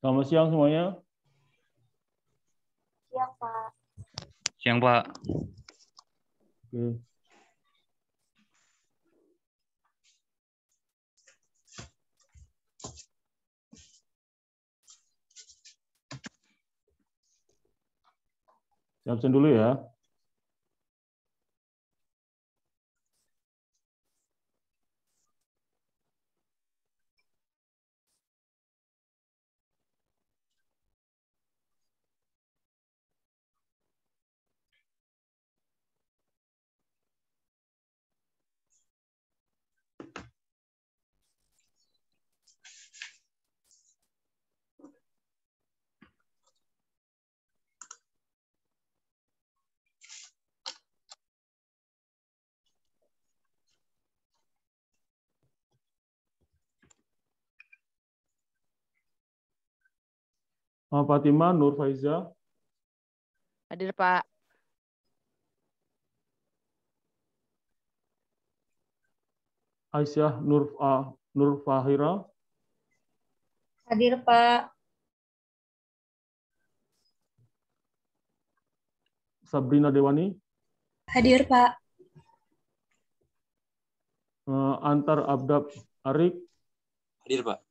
Selamat siang semuanya. Siang, Pak. Siang, Pak. Oke. Absen dulu ya. Fatima Nur Faiza. Hadir, Pak. Aisyah Nur Fahira. Hadir, Pak. Sabrina Dewani. Hadir, Pak. Antar Abdab Arik. Hadir, Pak.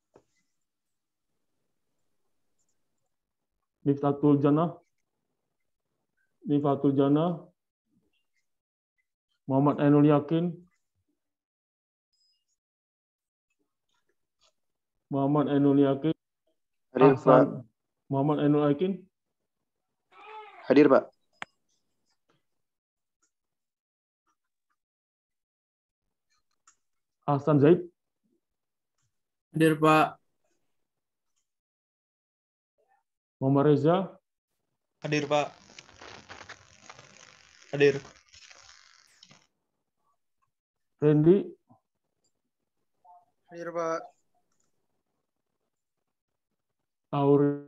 Miftatul Jannah. Muhammad Ainul Yakin. Hadir, Pak. Muhammad Ainul Yakin. Hadir, Pak. Ahsan Zaid. Hadir, Pak. Muhammad Reza. Hadir, Pak. Hadir. Randy. Hadir, Pak. Aurelia.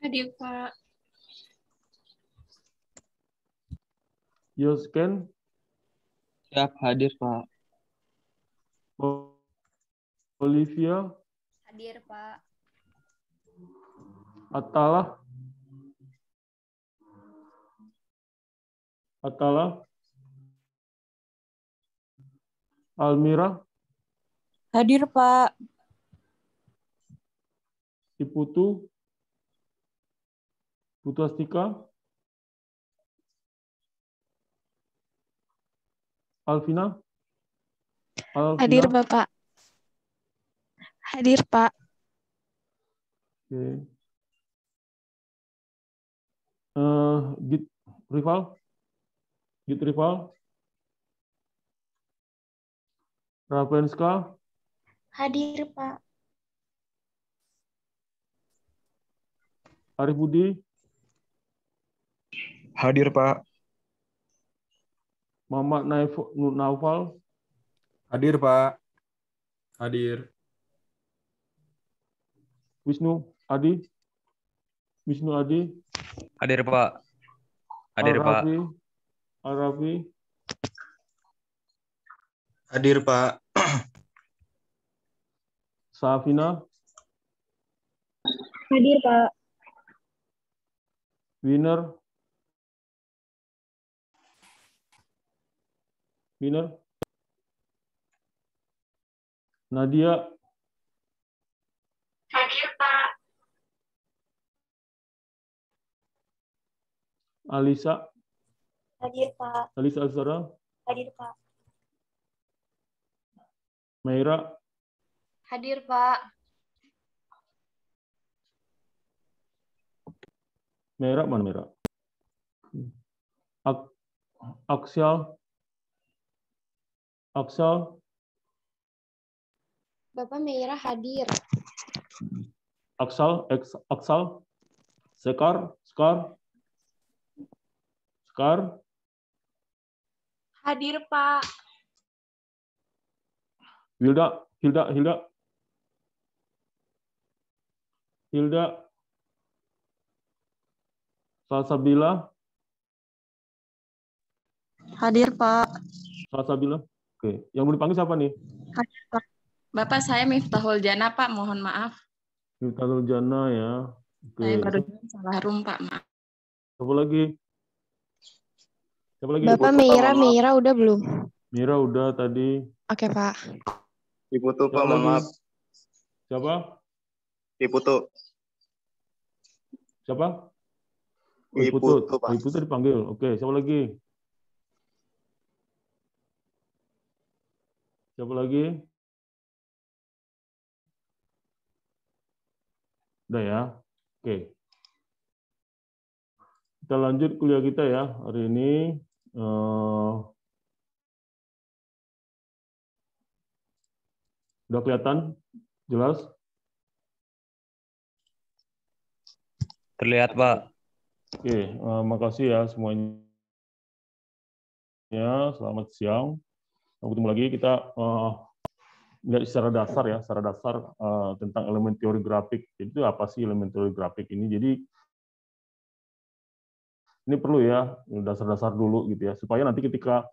Hadir, Pak. Yosken. Siap, hadir, Pak. Olivia. Hadir, Pak. Atala. Almira. Hadir, Pak. Putu Astika. Alvina. Hadir, Bapak. Hadir, Pak. Oke. Git Rival. Ravenska. Hadir, Pak. Arif Budi. Hadir, Pak. Muhammad Naufal. Hadir, Pak. Hadir. Wisnu Adi. Hadir, Pak. Hadir, Pak. Al-Rafi. Hadir, Pak. Safina. Hadir, Pak. Winner. Nadia. Hadir, Pak. Alisa. Hadir, Pak. Alisa Azhara. Hadir, Pak. Meira. Hadir, Pak. Meira mana Meira? Aksal. Bapak Meira hadir. Aksal. Sekar. Hadir, Pak. Hilda. Salsabila. Hadir, Pak. Salsabila. Oke, yang mau dipanggil siapa nih? Hadir, Pak. Bapak, saya Miftahul Jana, Pak. Mohon maaf. Miftahul Jana ya. Oke. Saya baru salah room, Pak. Maaf. Siapa lagi? Siapa lagi? Bapak Meira udah belum? Mira udah tadi. Oke, Pak. Ibu tuh, Siapa Pak, mohon lagi? maaf. Siapa? Ibu tuh. Siapa? Oh, Ibu Putut. tuh, Pak. Oh, Putut dipanggil. Oke, siapa lagi? Siapa lagi? Udah ya. Oke. Kita lanjut kuliah kita ya hari ini. Udah kelihatan? Jelas? Terlihat, Pak. Oke, makasih ya semuanya. Selamat siang. Sampai ketemu lagi. Kita lihat secara dasar ya, tentang elemen teori grafik. Itu apa sih elemen teori grafik ini? Jadi ini perlu ya dasar-dasar dulu gitu ya, supaya nanti ketika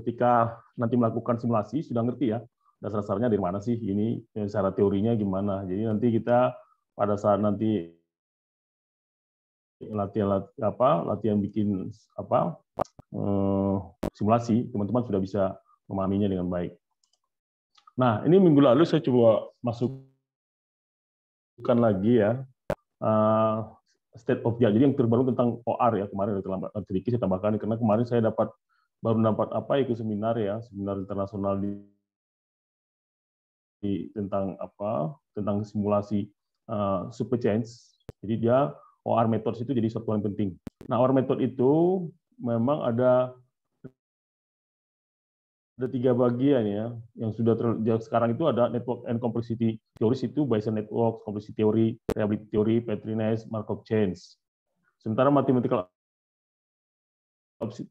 ketika nanti melakukan simulasi sudah ngerti ya dasar-dasarnya dari mana sih ini, secara teorinya gimana. Jadi nanti kita pada saat nanti latihan bikin simulasi, teman-teman sudah bisa memahaminya dengan baik. Nah, ini minggu lalu saya coba masukkan lagi ya state of the art. Jadi yang terbaru tentang OR ya, kemarin sedikit saya tambahkan karena kemarin saya baru dapat ikut seminar ya, seminar internasional tentang simulasi super change. Jadi dia OR methods itu jadi suatu yang penting. Nah, OR method itu memang ada 3 bagian ya, yang sudah sekarang itu ada network and complexity theories, itu Bayesian network, complexity theory, reliability theory, Petri-Naish, Markov chains. Sementara mathematical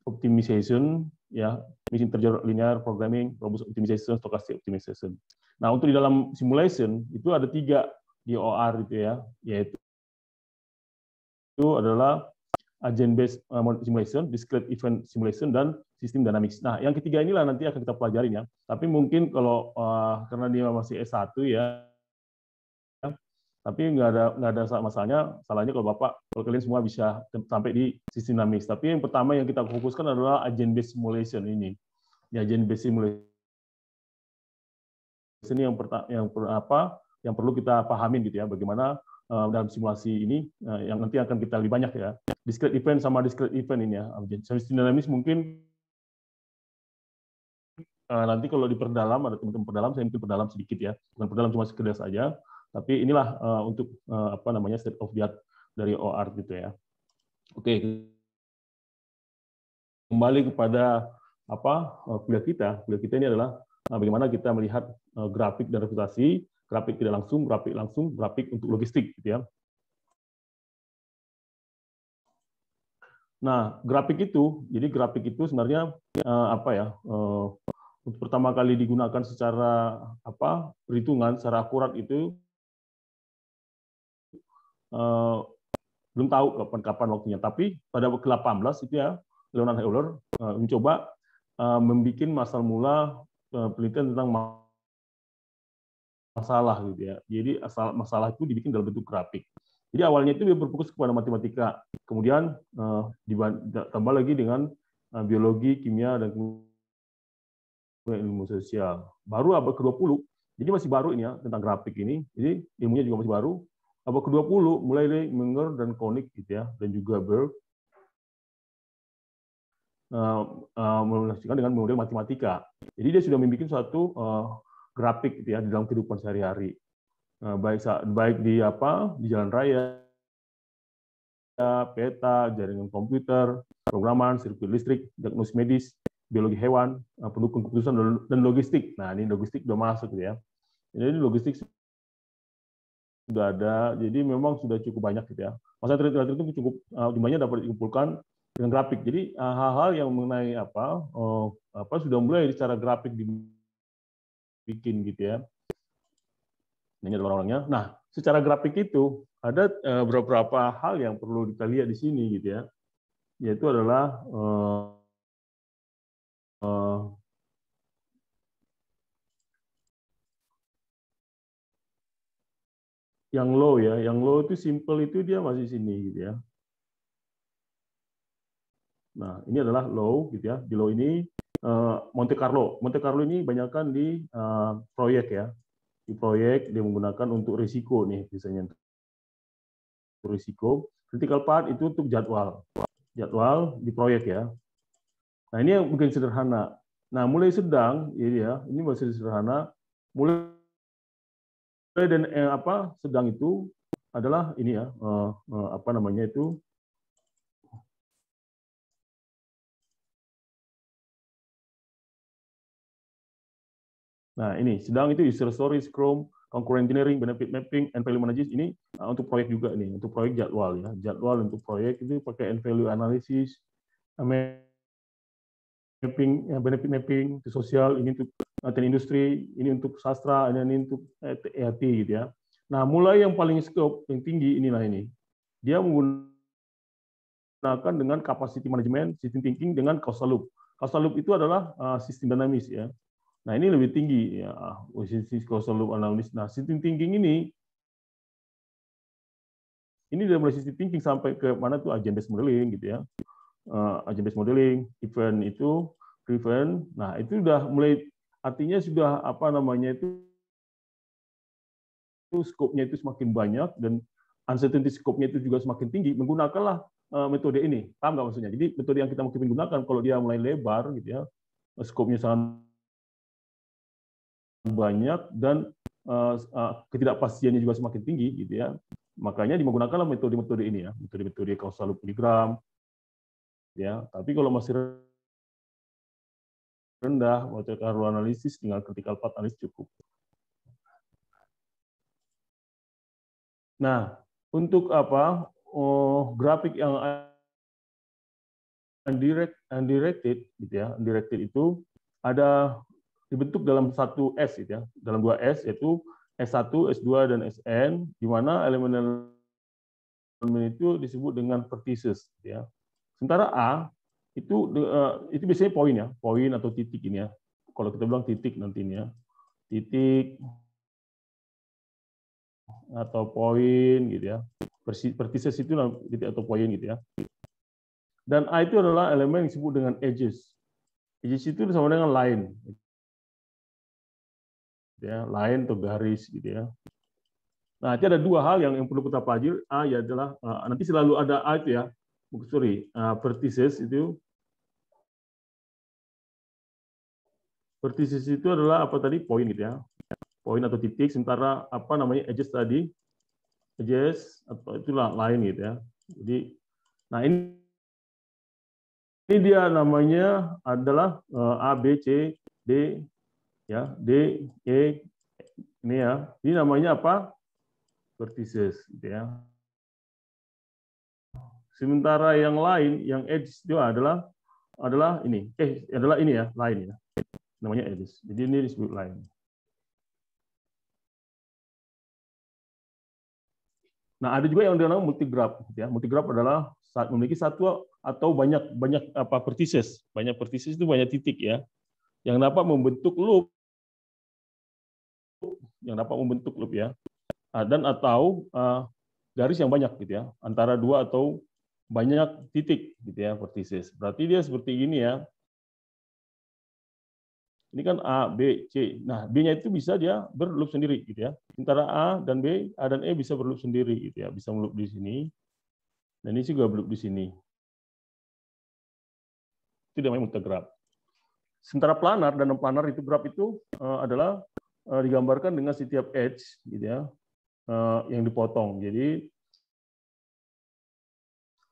optimization ya, mixed integer linear programming, robust optimization, stochastic optimization. Nah, untuk di dalam simulation itu ada 3 di OR itu ya, yaitu itu adalah agent-based simulation, discrete event simulation, dan sistem dynamics. Nah, yang ketiga inilah nanti akan kita pelajarin ya. Tapi mungkin kalau karena dia masih S1 ya, tapi nggak ada salahnya kalau kalian semua bisa sampai di sistem dynamics. Tapi yang pertama yang kita fokuskan adalah agent-based simulation ini. Ya, agent-based simulation ini yang perlu kita pahamin gitu ya, bagaimana dalam simulasi ini yang nanti akan kita lebih banyak ya. Discrete event sama discrete event ini ya. Sistem dinamis mungkin nanti kalau diperdalam, ada teman-teman perdalam, saya mungkin perdalam sedikit ya. Bukan perdalam cuma sekedar saja, tapi inilah untuk state of the art dari OR gitu ya. Oke. Kembali kepada kuliah kita. Kuliah kita ini adalah bagaimana kita melihat grafik dan representasi, grafik tidak langsung, grafik untuk logistik gitu ya. Nah, grafik itu sebenarnya untuk pertama kali digunakan secara perhitungan secara akurat itu belum tahu kapan waktunya. Tapi pada ke-18 itu ya, Leonard Euler mencoba membuat masalah mula penelitian tentang masalah gitu ya. Jadi masalah itu dibikin dalam bentuk grafik. Jadi awalnya itu dia berfokus kepada matematika, kemudian ditambah lagi dengan biologi, kimia, dan ilmu sosial. Baru abad ke-20, jadi masih baru ini ya tentang grafik ini. Jadi ilmunya juga masih baru. Abad ke-20 mulai dari Menger dan Koenig gitu ya, dan juga Berg menjelaskan dengan model matematika. Jadi dia sudah membuat suatu grafik gitu ya di dalam kehidupan sehari-hari. Baik di jalan raya, peta, jaringan komputer, programan, sirkuit listrik, diagnosis medis, biologi hewan, pendukung keputusan, dan logistik. Nah, ini logistik sudah masuk gitu ya. Jadi logistik sudah ada, jadi memang sudah cukup banyak gitu ya. Masa terlihat itu cukup jumlahnya dapat dikumpulkan dengan grafik. Jadi hal-hal yang mengenai sudah mulai secara grafik dibikin gitu ya. Ini adalah orang-orangnya. Nah, secara grafik itu ada beberapa hal yang perlu kita lihat di sini gitu ya. Yaitu adalah yang low ya. Yang low itu simple itu dia masih sini gitu ya. Nah, ini adalah low gitu ya. Di low ini Monte Carlo. Monte Carlo ini banyakkan di proyek ya. Di proyek dia menggunakan untuk risiko nih biasanya untuk risiko. Critical path itu untuk jadwal. Jadwal di proyek ya. Nah, ini yang mungkin sederhana. Nah, mulai sedang ya, ini masih sederhana. Mulai dan sedang itu adalah ini ya, apa namanya itu, nah ini sedang itu user story, Scrum, concurrent engineering, benefit mapping, and value analysis. Ini untuk proyek juga nih, untuk proyek jadwal ya, jadwal untuk proyek itu pakai and value analysis, mapping, benefit mapping, untuk sosial, ini untuk industri, ini untuk sastra, ini untuk ERT gitu ya. Nah, mulai yang paling scope yang tinggi inilah ini. Dia menggunakan dengan capacity management, system thinking dengan causal loop. Causal loop itu adalah sistem dinamis ya. Nah, ini lebih tinggi ya, causal loop analysis. Nah, system thinking ini dari mulai system thinking sampai ke mana tuh agent based modeling gitu ya. Agent based modeling, event itu, driven. Nah, itu sudah mulai, artinya sudah apa namanya itu skopnya itu semakin banyak dan uncertainty skopnya itu juga semakin tinggi. Menggunakanlah metode ini. Paham nggak maksudnya? Jadi metode yang kita mungkin gunakan kalau dia mulai lebar gitu ya, skopnya sangat banyak dan ketidakpastiannya juga semakin tinggi gitu ya. Makanya menggunakanlah metode-metode ini ya, metode-metode causal loop diagram ya. Tapi kalau masih rendah, Monte Carlo analisis tinggal critical path analysis cukup. Nah, untuk apa? Grafik yang undirected gitu ya. Undirected itu ada dibentuk dalam satu S gitu ya. Dalam dua S yaitu S1, S2 dan Sn, di mana elemen itu disebut dengan vertices gitu ya. Sementara A itu biasanya poin ya, poin atau titik ini ya. Kalau kita bilang titik nanti ini ya. Titik atau poin gitu ya. Vertices itu titik atau poin gitu ya. Dan A itu adalah elemen yang disebut dengan edges. Edges itu sama dengan line. Ya, line atau garis gitu ya. Nah, itu ada dua hal yang perlu kita pelajari. A ya adalah nanti selalu ada A itu ya. Vertices itu. Vertices itu adalah apa tadi? Poin gitu ya. Poin atau titik, sementara apa namanya edges tadi? Edges atau itulah line gitu ya. Jadi nah ini dia namanya adalah A, B, C, D ya, D, E ini ya. Ini namanya apa? Vertices gitu ya. Sementara yang lain, yang edge itu adalah ini. Adalah ini ya, line ya. Namanya edges. Jadi ini disebut line. Nah, ada juga yang dinamakan multigraph ya. Multigraph adalah saat memiliki satu atau banyak vertices. Banyak vertices itu banyak titik ya. Yang dapat membentuk loop. Ya. Dan atau garis yang banyak gitu ya. Antara dua atau banyak titik gitu ya, vertices. Berarti dia seperti ini ya. Ini kan A, B, C. Nah, B-nya itu bisa dia berloop sendiri gitu ya. Antara A dan B, A dan E bisa berloop sendiri gitu ya. Bisa berloop di sini. Dan ini juga berloop di sini. Itu namanya multigraph. Sementara planar dan non planar itu graph itu adalah digambarkan dengan setiap edge gitu ya. Yang dipotong. Jadi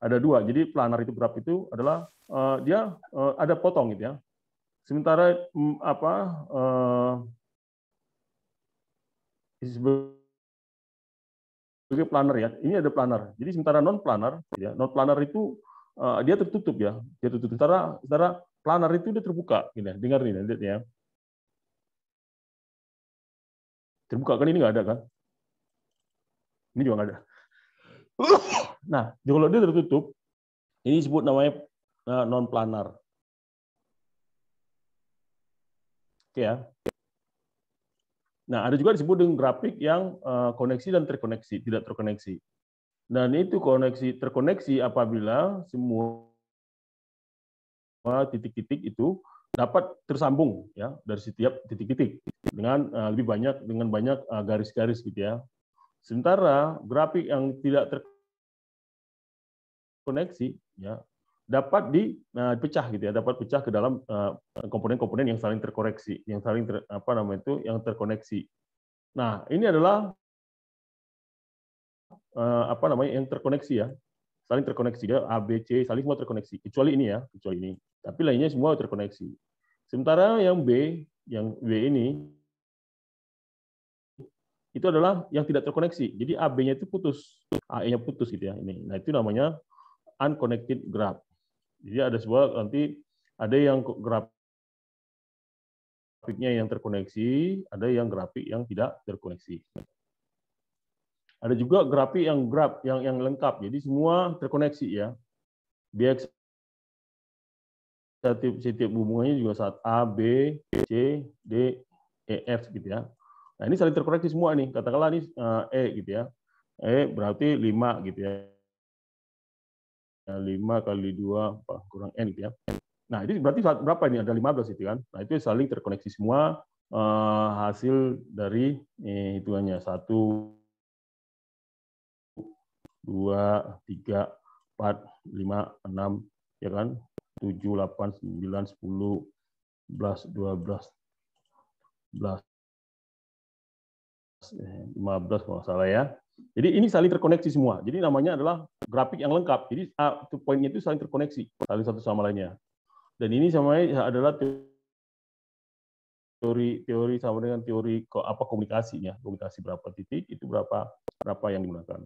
ada dua. Jadi planar itu graph itu adalah dia ada potong gitu ya. Sementara sebagai planar ya, ini ada planar. Jadi sementara non planar, ya, non planar itu dia tertutup ya, dia tertutup. Sementara planar itu dia terbuka. Gini, dengar nih, lihat ya. Terbuka kan ini nggak ada kan? Ini juga nggak ada. Nah, kalau dia tertutup, ini disebut namanya non planar. Oke ya. Nah, ada juga disebut dengan grafik yang koneksi dan terkoneksi, tidak terkoneksi. Dan itu koneksi terkoneksi apabila semua titik-titik itu dapat tersambung ya dari setiap titik-titik dengan lebih banyak garis-garis gitu ya. Sementara grafik yang tidak terkoneksi ya dapat dipecah gitu ya, dapat pecah ke dalam komponen-komponen yang saling terkoneksi, yang saling yang terkoneksi. Nah, ini adalah yang terkoneksi ya, saling terkoneksi ya, A, B, C, saling semua terkoneksi, kecuali ini ya, kecuali ini. Tapi lainnya semua terkoneksi. Sementara yang B ini itu adalah yang tidak terkoneksi. Jadi AB-nya itu putus, AE-nya putus gitu ya. Ini. Nah, itu namanya unconnected graph. Jadi ada sebuah nanti ada yang grafiknya yang terkoneksi, ada yang grafik yang tidak terkoneksi. Ada juga grafik yang lengkap. Jadi semua terkoneksi ya. Biar setiap hubungannya juga saat A, B, C, D, E, F gitu ya. Nah, ini saling terkoneksi semua nih. Katakanlah ini E gitu ya. E berarti 5 gitu ya. 5 kali 2 kurang N gitu ya. Nah, ini berarti berapa ini? Ada 15 itu kan. Nah, itu saling terkoneksi semua hasil dari hitungannya 1, 2, 3, 4, 5, 6 ya kan. 7, 8, 9, 10, 11, 12, 15 kalau nggak salah ya. Jadi ini saling terkoneksi semua. Jadi namanya adalah grafik yang lengkap. Jadi poinnya itu saling terkoneksi, saling satu sama lainnya. Dan ini samanya adalah teori sama dengan teori komunikasinya. Komunikasi berapa titik itu berapa yang digunakan.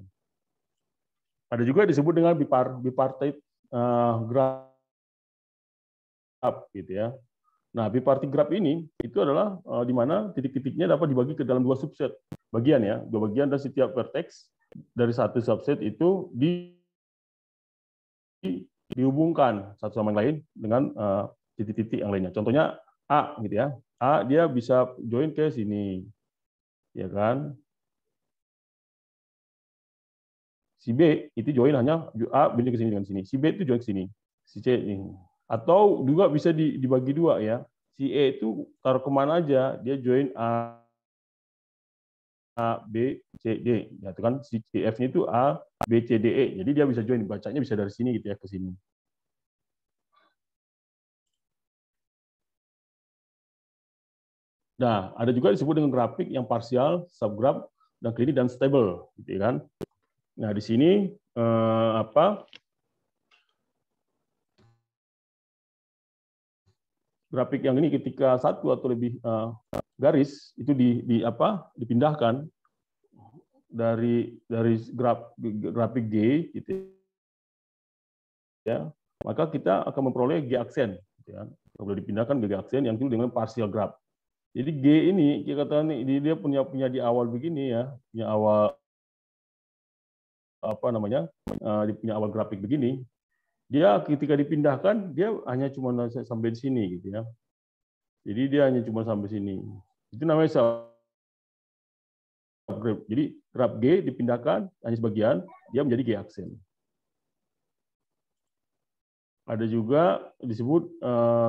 Ada juga disebut dengan bipartite graph gitu ya. Nah, bipartite graph ini itu adalah di mana titik-titiknya dapat dibagi ke dalam 2 subset bagian ya, 2 bagian, dan setiap vertex dari satu subset itu dihubungkan satu sama yang lain dengan titik-titik yang lainnya. Contohnya A gitu ya. A dia bisa join ke sini. Ya kan? Si B itu join hanya A join ke sini dengan sini. Si B itu join ke sini. Si C ini. Atau juga bisa dibagi 2 ya. Si E itu taruh kemana aja, dia join A, B, C, D. Ya, itu kan si F-nya itu A, B, C, D, E. Jadi dia bisa join, bacanya bisa dari sini gitu ya ke sini. Nah, ada juga disebut dengan grafik yang parsial, subgraph, dan klinik dan stable, gitu kan. Nah, di sini grafik yang ini ketika satu atau lebih garis itu dipindahkan dari grafik G gitu ya, maka kita akan memperoleh G aksen gitu ya. Kalau dipindahkan ke G aksen yang itu dengan partial graph. Jadi G ini kita katakan dia punya di awal begini ya, punya awal dia punya awal grafik begini. Dia ketika dipindahkan dia hanya cuma sampai di sini gitu ya. Jadi dia hanya cuma sampai sini. Itu namanya subgraph. Jadi graf G dipindahkan hanya sebagian, dia menjadi G aksen. Ada juga disebut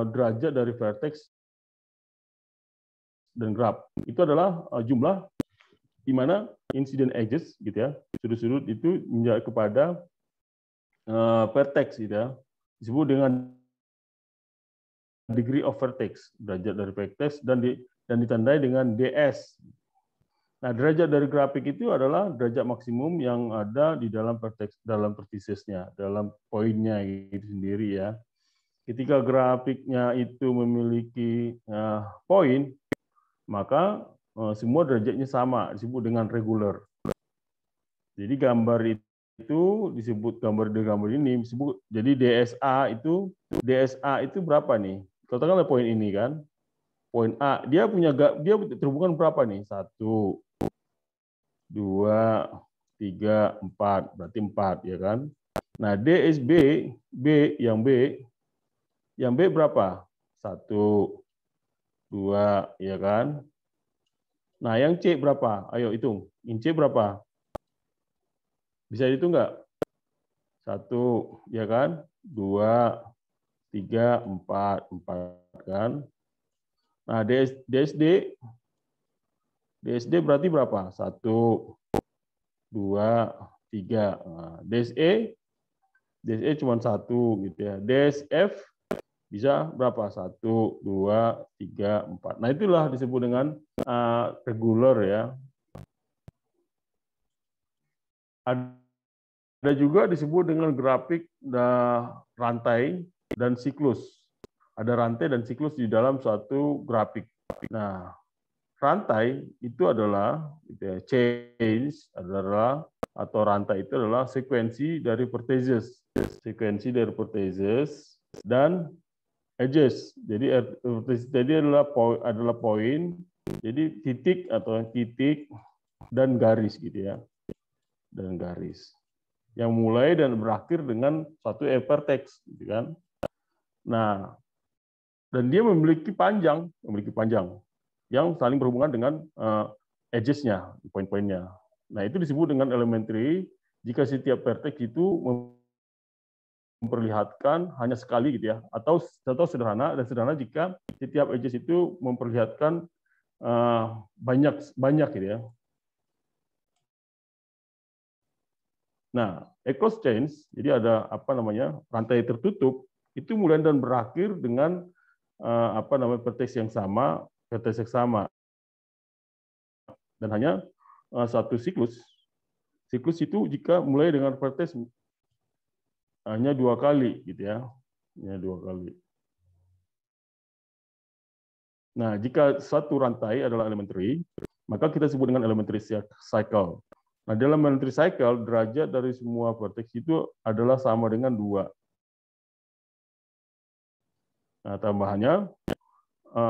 derajat dari vertex dan graf. Itu adalah jumlah di mana incident edges gitu ya, sudut-sudut itu menjadi kepada vertex gitu ya, disebut dengan degree of vertex, derajat dari vertex, dan ditandai dengan DS. Nah, derajat dari grafik itu adalah derajat maksimum yang ada di dalam vertex, dalam verticesnya, dalam poinnya itu sendiri ya. Ketika grafiknya itu memiliki poin, maka semua derajatnya sama, disebut dengan regular. Jadi gambar itu disebut gambar ini disebut jadi DSA itu berapa nih? Katakanlah poin ini kan, poin A dia terhubungan berapa nih? 1, 2, 3, 4, berarti 4 ya kan. Nah, DSB, yang B berapa? 1, 2 ya kan. Nah, yang C berapa? Ayo hitung. Yang C berapa? Bisa dihitung nggak? 1 ya kan, 2, 3, 4 kan. Nah, DSD berarti berapa? 1, 2, 3. Nah, DSE cuma 1 gitu ya. DSF bisa berapa? 1, 2, 3, 4. Nah, itulah disebut dengan regular ya. Ada juga disebut dengan grafik rantai dan siklus. Ada rantai dan siklus di dalam suatu grafik. Nah, rantai itu adalah change adalah atau rantai itu adalah sekuensi dari vertices, dan edges. Jadi adalah poin, jadi titik dan garis gitu ya, dan garis yang mulai dan berakhir dengan satu vertex, gitu kan. Nah, dan dia memiliki panjang yang saling berhubungan dengan edges-nya, poin-poinnya. Nah, itu disebut dengan elementary jika setiap vertex itu memperlihatkan hanya sekali gitu ya, atau sederhana jika setiap edges itu memperlihatkan banyak gitu ya. Nah, enclosed chains, jadi ada rantai tertutup itu mulai dan berakhir dengan vertex yang sama, dan hanya satu siklus. Siklus itu jika mulai dengan vertex hanya 2 kali gitu ya, hanya 2 kali. Nah, jika satu rantai adalah elementary, maka kita sebut dengan elementary cycle. Nah, dalam elementary cycle, derajat dari semua vertex itu adalah sama dengan 2. Nah, tambahannya,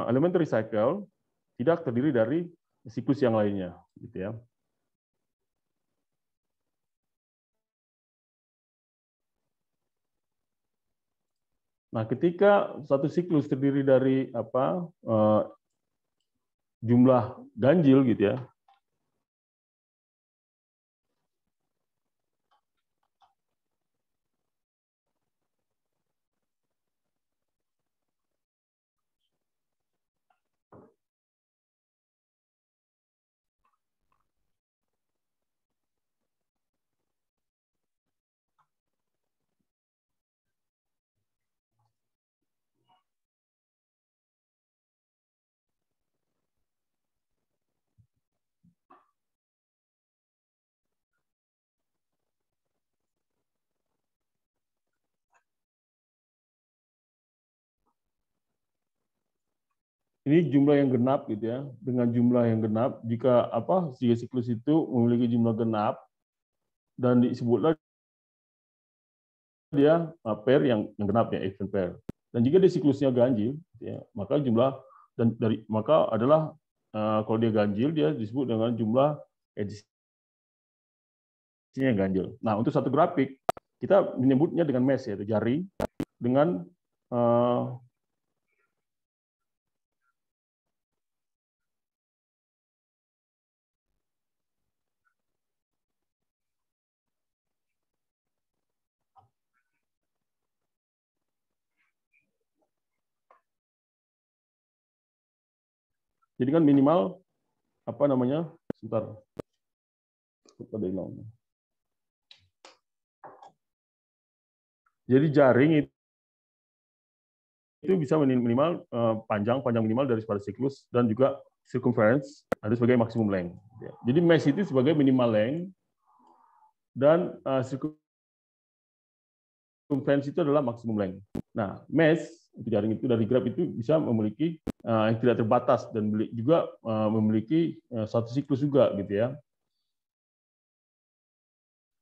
elementary cycle tidak terdiri dari siklus yang lainnya, gitu ya. Nah, ketika satu siklus terdiri dari jumlah ganjil, gitu ya. Ini jumlah yang genap gitu ya. Dengan jumlah yang genap, jika siklus itu memiliki jumlah genap dan disebutlah dia pair yang genap ya, even pair. Dan jika dia siklusnya ganjil, ya, maka adalah kalau dia ganjil dia disebut dengan jumlah edges-nya ganjil. Nah, untuk satu grafik kita menyebutnya dengan mesh, yaitu jaring dengan jadi kan minimal sebentar. Jadi jaring itu bisa minimal panjang minimal dari pada siklus, dan juga circumference ada sebagai maksimum length. Jadi mesh itu sebagai minimal length, dan circumference itu adalah maksimum length. Nah, mesh itu jaring itu dari graf itu bisa memiliki yang tidak terbatas, dan juga memiliki satu siklus juga gitu ya.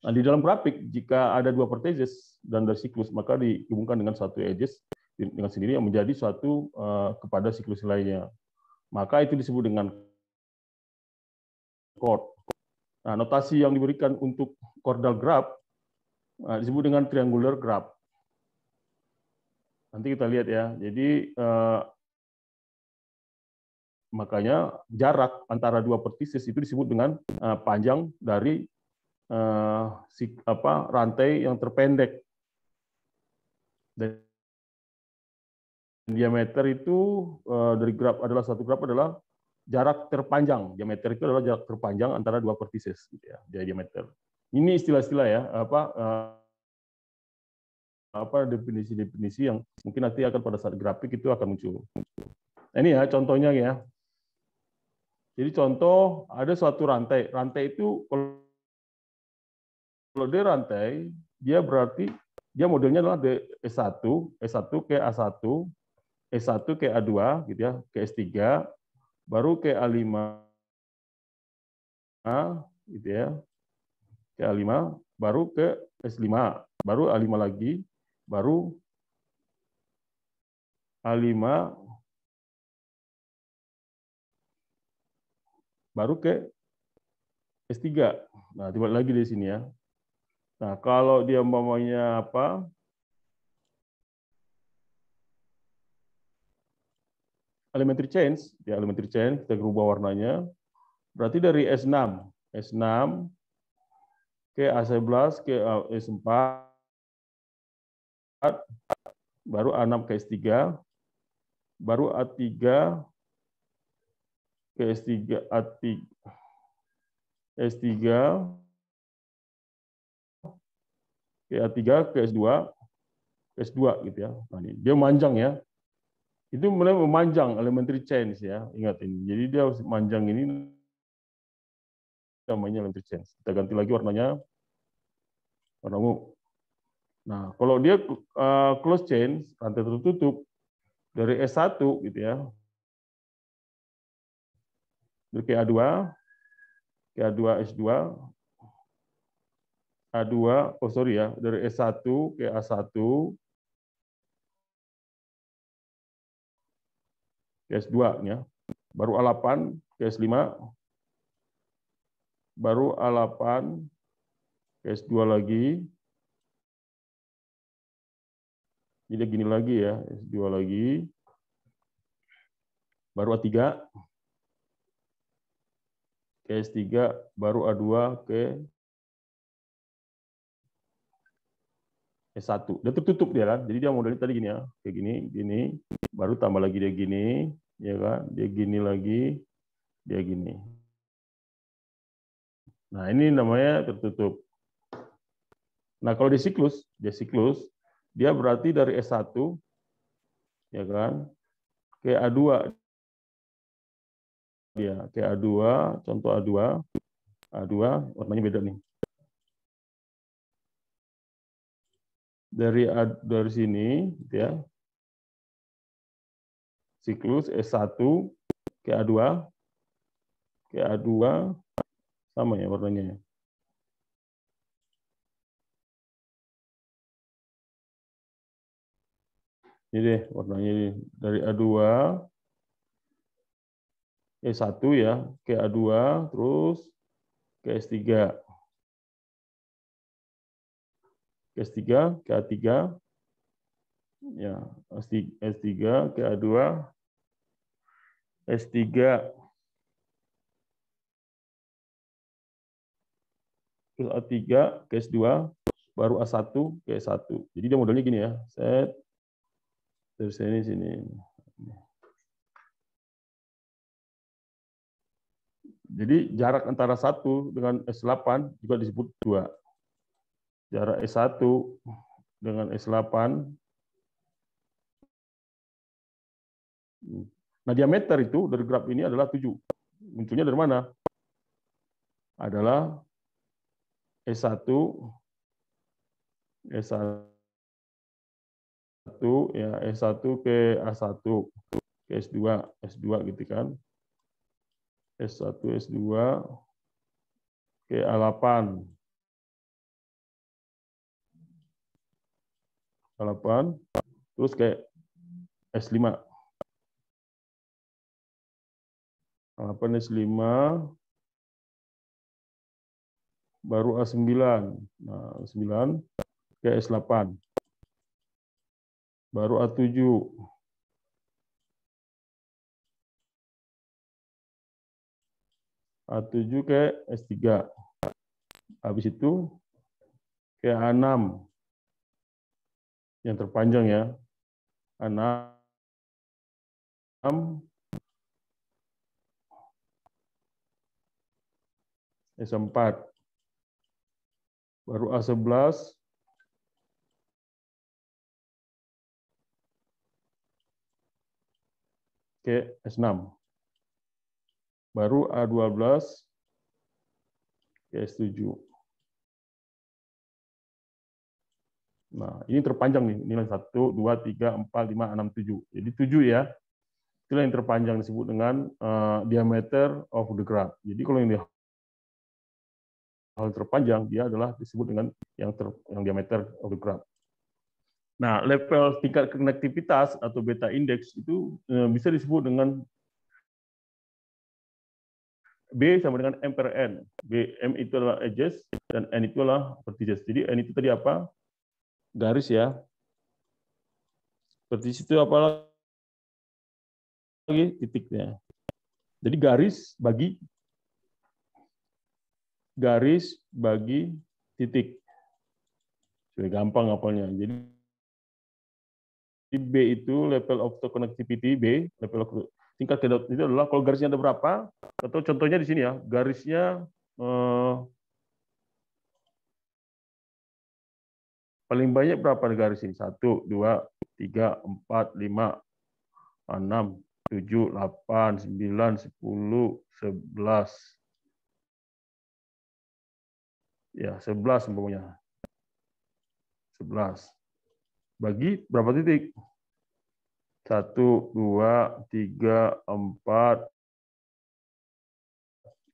Nah, di dalam grafik jika ada 2 vertices dan dari siklus, maka dihubungkan dengan satu edges dengan sendiri yang menjadi suatu kepada siklus lainnya. Maka itu disebut dengan chord. Nah, notasi yang diberikan untuk chordal graph disebut dengan triangular graph. Nanti kita lihat ya. Jadi makanya jarak antara dua vertices itu disebut dengan panjang dari rantai yang terpendek. Dan diameter itu dari graf adalah satu graf adalah jarak terpanjang. Diameter itu adalah jarak terpanjang antara dua vertices, gitu ya. Jadi diameter. Ini istilah-istilah ya, definisi-definisi yang mungkin nanti akan pada saat grafik itu akan muncul. Nah, ini ya contohnya ya. Jadi contoh ada suatu rantai. Rantai itu kalau dia rantai, dia berarti dia modelnya adalah S1, S1 ke A1, S1 ke A2 gitu ya, ke S3, baru ke A5 gitu ya. Ke A5, baru ke S5, baru A5 lagi, baru A5, baru ke S3. Nah, tiba lagi di sini ya. Nah, kalau dia umpamanya elementary change, ya elementary change, kita rubah warnanya. Berarti dari S6 ke A11 ke S4, baru A6 ke S3, baru A3 ke S3, S3 ke A3 ke S2, S2 gitu ya. Nah, ini dia manjang ya. Itu mulai memanjang elementary change ya. Ingat ini. Jadi dia manjang ini namanya elementary change. Kita ganti lagi warnanya warna ungu. Nah, kalau dia close change, rantai tertutup dari S1 gitu ya. Dari ke A2, S2, A2, oh sorry ya, dari S1 ke A1, ke S2 ya. Baru A8 ke S5, baru A8 ke S2 lagi. Jadi gini lagi ya, S2 lagi. Baru A3 ke S3, baru A2 ke S1. Dia tertutup dia kan. Jadi dia modelnya tadi gini ya, kayak gini, baru tambah lagi dia gini, ya kan? Dia gini lagi, dia gini. Nah, ini namanya tertutup. Nah, kalau di siklus, dia berarti dari S1 ya kan, ke A2. Dia ke A2, contoh A2 warnanya beda nih. Dari sini ya. Siklus S1 ke A2 sama ya warnanya. Ini deh warnanya ini. Dari A2 S1 ya ke A2 terus ke S3. Ke S3 ke A3 ya, S3 ke A2 S3 terus A3 ke S2 baru A1 ke S1. Jadi dia modelnya gini ya. Set dari sini. Jadi jarak antara 1 dengan S8 juga disebut 2. Jarak S1 dengan S8. Nah, diameter itu dari graf ini adalah 7. Munculnya dari mana? Adalah S1 ya, S1 ke A1 ke S2 gitu kan. S1 S2 ke A8 terus ke S5 A8 S5 baru A9. Nah, 9 ke S8. Baru A7. A7 ke S3. Habis itu ke A6. Yang terpanjang ya. A6 S4. Baru A11 ke S6. Baru A12 ke S7. Nah, ini terpanjang nih. Nilai 1, 2, 3, 4, 5, 6, 7. Jadi 7 ya. Itulah yang terpanjang disebut dengan diameter of the graph. Jadi kalau yang hal terpanjang, dia adalah disebut dengan yang diameter of the graph. Nah, level tingkat konektivitas atau beta index itu bisa disebut dengan B sama dengan M per N. M itu adalah edges, dan N itu adalah vertices. Jadi N itu tadi apa? Garis ya. Vertices itu apa lagi? Titiknya. Jadi garis bagi titik. Sudah gampang hafalnya. Jadi B itu level of the connectivity, B, level of tingkat kedot itu adalah kalau garisnya ada berapa, atau contohnya di sini ya, garisnya paling banyak berapa garis ini? 1, 2, 3, 4, 5, 6, 7, 8, 9, 10, 11. Ya, 11 umpamanya. 11. Bagi berapa titik? 1, 2, 3, 4,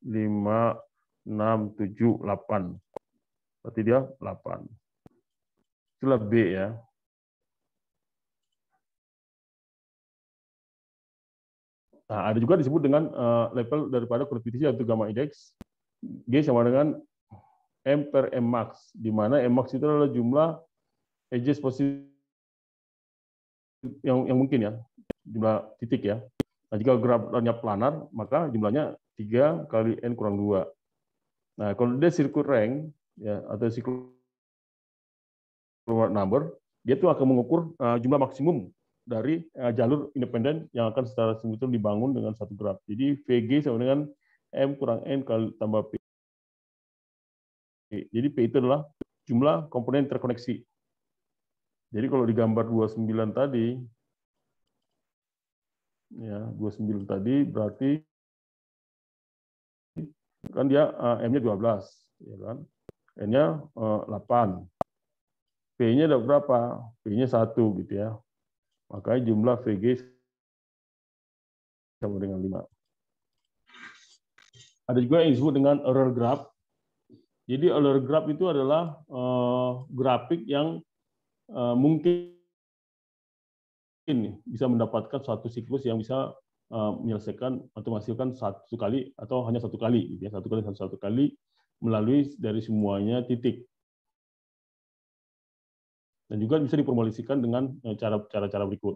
5, 6, 7, 8. Berarti dia 8. Itulah B ya. Nah, ada juga disebut dengan level daripada konektivitas yaitu gamma index. G sama dengan M per M max, di mana M max itu adalah jumlah edges positif yang mungkin ya, jumlah titik ya. Nah, jika grafnya planar, maka jumlahnya 3 kali N kurang 2. Nah, kalau dia circle rank ya, atau circle number, dia tuh akan mengukur jumlah maksimum dari jalur independen yang akan secara simultan dibangun dengan satu graf. Jadi VG sama dengan M kurang N kali tambah P. Jadi P itu adalah jumlah komponen terkoneksi. Jadi kalau di gambar 29 tadi, ya 29 tadi berarti kan dia M-nya 12, ya kan? N-nya 8. P-nya ada berapa? P-nya 1 gitu ya. Makanya jumlah VG sama dengan 5. Ada juga yang disebut dengan error graph. Jadi error graph itu adalah grafik yang mungkin bisa mendapatkan suatu siklus yang bisa menyelesaikan atau menghasilkan satu kali atau hanya satu kali, gitu ya, satu kali melalui dari semuanya titik. Dan juga bisa diformulasikan dengan cara-cara berikut.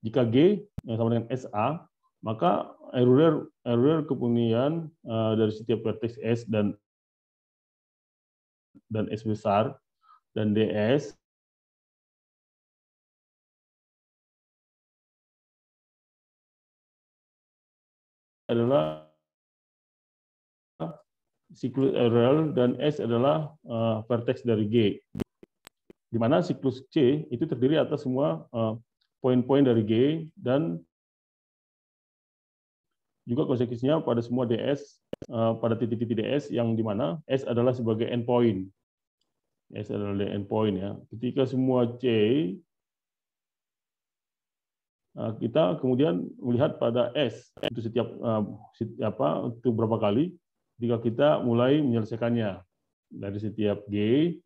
Jika G yang sama dengan SA, maka error kepunyaan dari setiap vertex S dan S besar dan DS adalah siklus RL dan S adalah vertex dari G. Di mana siklus C itu terdiri atas semua poin-poin dari G dan juga konsekuensinya pada semua DS, pada titik-titik DS yang di mana S adalah sebagai endpoint. S adalah endpoint ya. Ketika semua C, kita kemudian melihat pada S itu setiap itu berapa kali ketika kita mulai menyelesaikannya dari setiap G,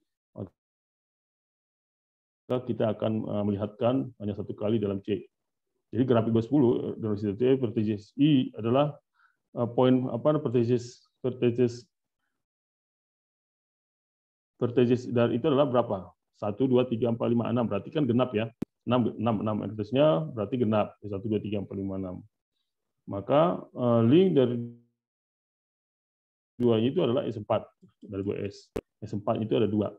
maka kita akan melihatkan hanya satu kali dalam C. Jadi grafik 20 dalam situ vertices I adalah poin vertices vertices dan itu adalah berapa? 1, 2, 3, 4, 5, 6. Berarti kan genap ya. 6 verticesnya berarti genap. 1, 2, 3, 4, 5, 6. Maka link dari 2-nya itu adalah S4 dari 2S. S4 itu ada 2.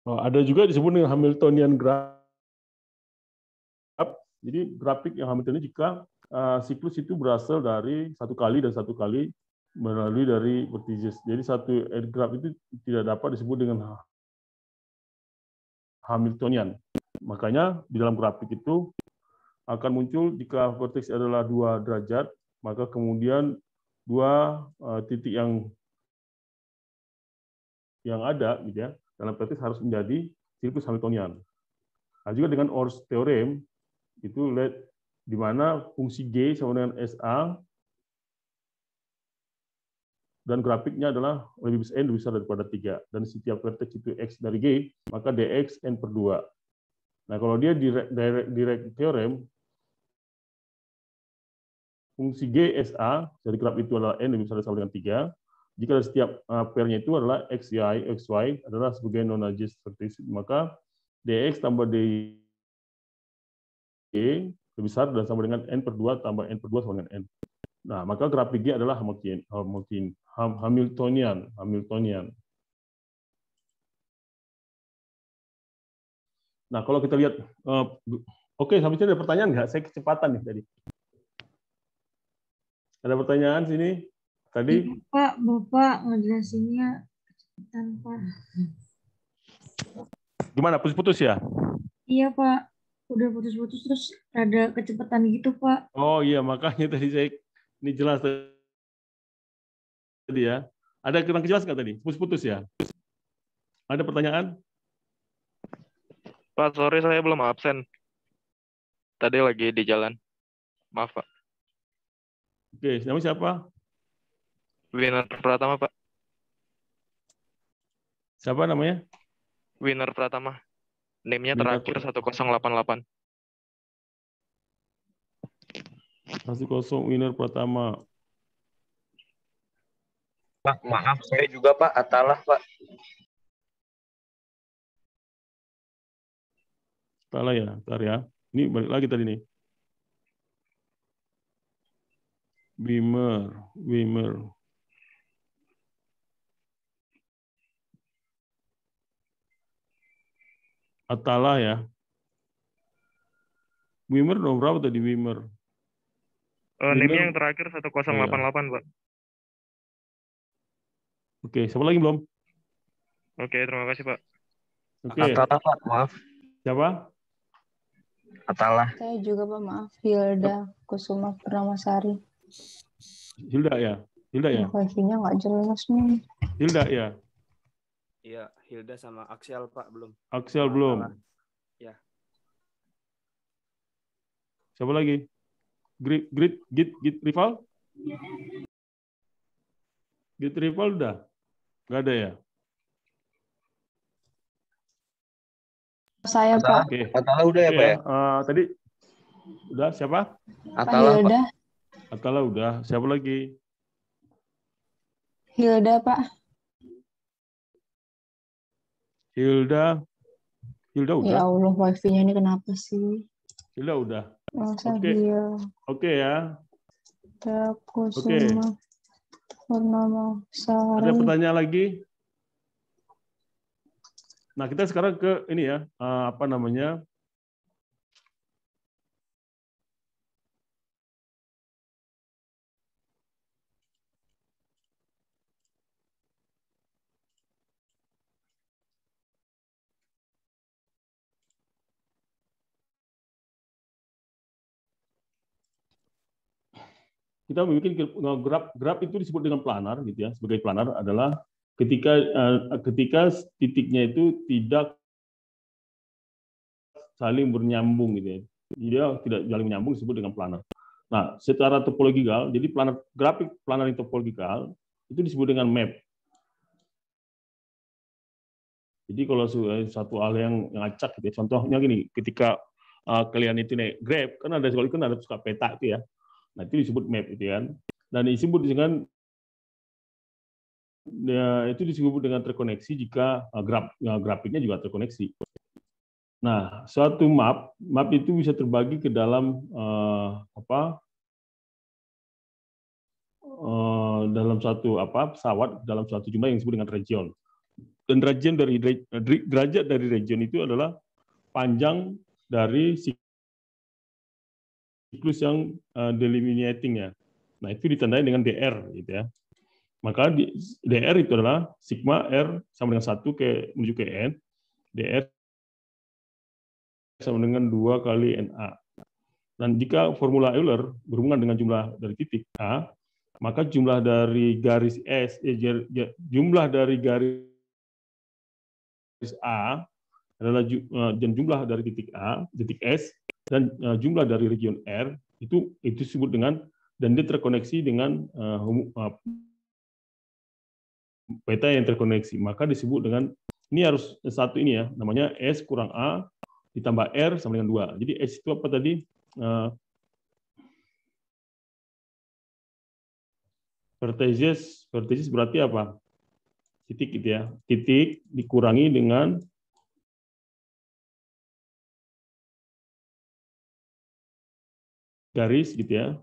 Ada juga disebut dengan Hamiltonian graph. Jadi grafik yang Hamiltonian jika siklus itu berasal dari satu kali dan satu kali melalui dari vertices. Jadi satu graf itu tidak dapat disebut dengan Hamiltonian. Makanya di dalam grafik itu akan muncul jika vertex adalah 2 derajat, maka kemudian 2 titik yang ada gitu ya dalam vertex harus menjadi siklus Hamiltonian. Nah, juga dengan Or's theorem itu lihat di mana fungsi G sama dengan SA dan grafiknya adalah lebih besar daripada 3 dan setiap vertex itu X dari G, maka dx n/2. Nah, kalau dia direct theorem fungsi G SA dari graf itu adalah n lebih besar atau sama dengan 3. Jika setiap pairnya itu adalah xy adalah sebagai non-adjacent vertex, maka dx tambah dy lebih besar dan sama dengan n/2 tambah n/2 sama dengan n. Nah, maka grafik G adalah Hamiltonian. Nah, kalau kita lihat, oke, sampai sini ada pertanyaan nggak? Saya kecepatan nih tadi. Ada pertanyaan sini? Tadi? Pak, Bapak ngejelasinnya kecepatan, Pak. Gimana? Putus-putus ya? Iya, Pak. Udah putus-putus terus ada kecepatan gitu, Pak. Oh iya, makanya tadi saya ini jelas tadi ya. Ada kurang jelas nggak tadi? Putus-putus ya? Ada pertanyaan? Pak, sorry saya belum absen. Tadi lagi di jalan. Maaf, Pak. Oke, namanya siapa? Winner Pratama, Pak. Siapa namanya? Winner Pratama. Name-nya Winner terakhir 1088. 10 Winner Pratama. Pak, maaf saya juga Pak, Atalah Pak. Salah ya, bentar ya. Ini balik lagi tadi nih. Wimmer. Atalah ya. Wimmer nomor berapa tadi Wimmer? Name-nya yang terakhir 1088, Pak. Oke, siapa lagi belum? Oke, terima kasih, Pak. Oke. Atalah Pak, maaf. Siapa? Atalah. Saya juga Pak, maaf. Hilda Kusuma Purnamasari. Hilda ya? Wifi-nya nggak jelas nih. Hilda ya? Iya, Hilda sama Aksel Pak belum. Aksel belum? Ya. Siapa lagi? Git rival? Git rival udah? Nggak ada ya? Saya Pak. Oke. Atalah udah ya Pak ya? Tadi udah siapa? Atalah Hilda. Pak. Atalah udah. Siapa lagi? Hilda Pak. Hilda udah. Ya Allah, wifi-nya ini kenapa sih? Hilda udah. Oke. Oke ya. Kusuma Purnamasari. Ada pertanyaan lagi? Nah, kita sekarang ke ini ya, apa namanya? Kita membuat graf itu disebut dengan planar gitu ya. Sebagai planar adalah ketika titiknya itu tidak saling bernyambung gitu ya. Dia tidak saling menyambung disebut dengan planar. Nah, secara topologikal, jadi grafik planar yang topologikal itu disebut dengan map. Jadi kalau satu hal yang acak gitu ya, contohnya gini, ketika kalian itu naik Grab, kan ada suka peta itu ya. Nah, itu disebut map itu kan. Dan disebut dengan itu disebut dengan terkoneksi jika grafiknya juga terkoneksi. Nah, suatu map itu bisa terbagi ke dalam dalam satu pesawat dalam suatu jumlah yang disebut dengan region. Dan derajat dari region itu adalah panjang dari siklus yang delimiting ya. Nah, itu ditandai dengan DR gitu ya. Maka DR itu adalah sigma R sama dengan 1 menuju ke N, DR sama dengan 2 kali NA. Dan jika formula Euler berhubungan dengan jumlah dari titik A, maka jumlah dari garis S, jumlah dari garis A adalah dan jumlah dari titik A, titik S, dan jumlah dari region R itu disebut dengan, dan dia terkoneksi dengan peta yang terkoneksi, maka disebut dengan, ini harus satu ini ya, namanya S kurang A ditambah R sama dengan 2. Jadi S itu apa tadi? Vertices berarti apa? Titik gitu ya. Titik dikurangi dengan garis gitu ya.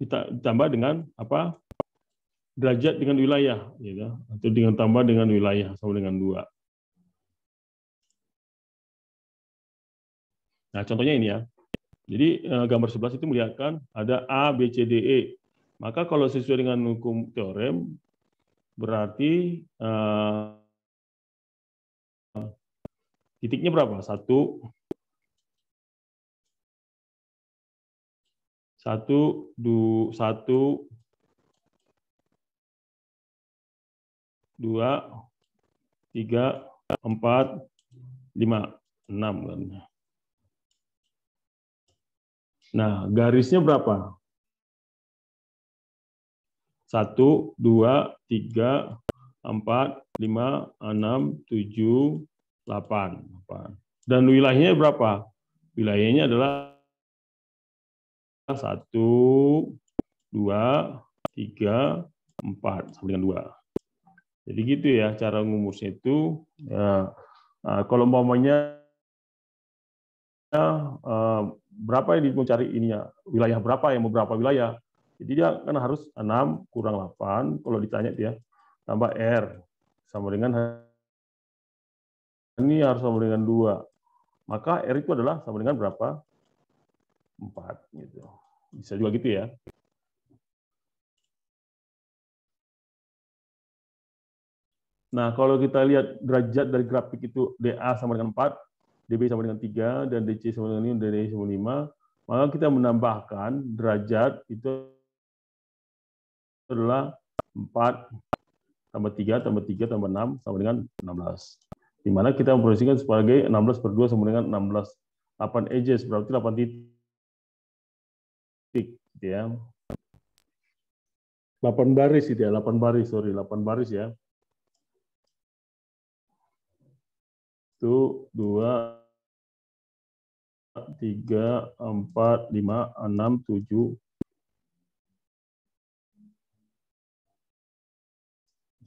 Ditambah dengan apa? Derajat dengan wilayah gitu. Atau dengan tambah dengan wilayah sama dengan 2. Nah, contohnya ini ya. Jadi gambar 11 itu melihatkan ada A, B, C, D, E. Maka kalau sesuai dengan hukum teorem, berarti titiknya berapa? 1, 2, 3, 4, 5, 6 kan. Nah, garisnya berapa? 1, 2, 3, 4, 5, 6, 7, 8. Dan wilayahnya berapa? Wilayahnya adalah 1, 2, 3, 4 sama dengan 2. Jadi gitu ya cara ngumusnya itu. Ya, kalau umpamanya berapa yang mau cari ininya, wilayah berapa yang mau berapa wilayah. Jadi dia kan harus 6 kurang 8, kalau ditanya dia, tambah R, sama dengan, ini harus sama dengan 2. Maka R itu adalah sama dengan berapa? 4. Gitu. Bisa juga gitu ya. Nah, kalau kita lihat derajat dari grafik itu DA sama dengan 4, DB sama dengan 3, dan DC sama dengan 5, dan DE sama 5, maka kita menambahkan derajat itu adalah 4 tambah 3 tambah 3 tambah 6 sama dengan 16. Di mana kita memprediksikan sebagai 16 per 2 sama dengan 16. 8 edges berarti 8 titik. Gitu ya. 8 baris gitu ya, 8 baris ya. 1, 2, 3, 4, 5, 6, 7,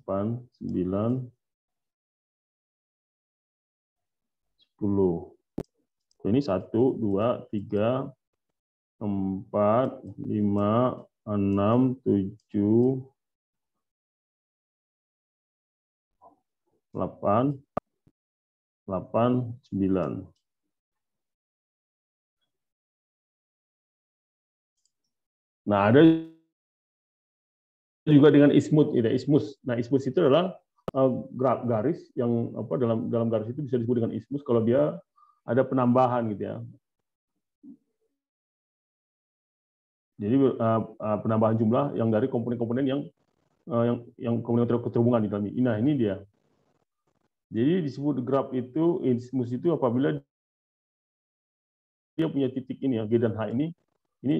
8, 9, 10. Ini 1, 2, 3, 4, 5, 6, 7, 8, 9. Nah, ada juga dengan ismut, ya, ismus. Nah, ismus itu adalah garis yang dalam garis itu bisa disebut dengan ismus kalau dia ada penambahan gitu ya. Jadi penambahan jumlah yang dari komponen-komponen yang komponen terhubungan di dalamnya. Nah, ini dia. Jadi disebut graf itu, ismus itu apabila dia punya titik ini ya, G dan H ini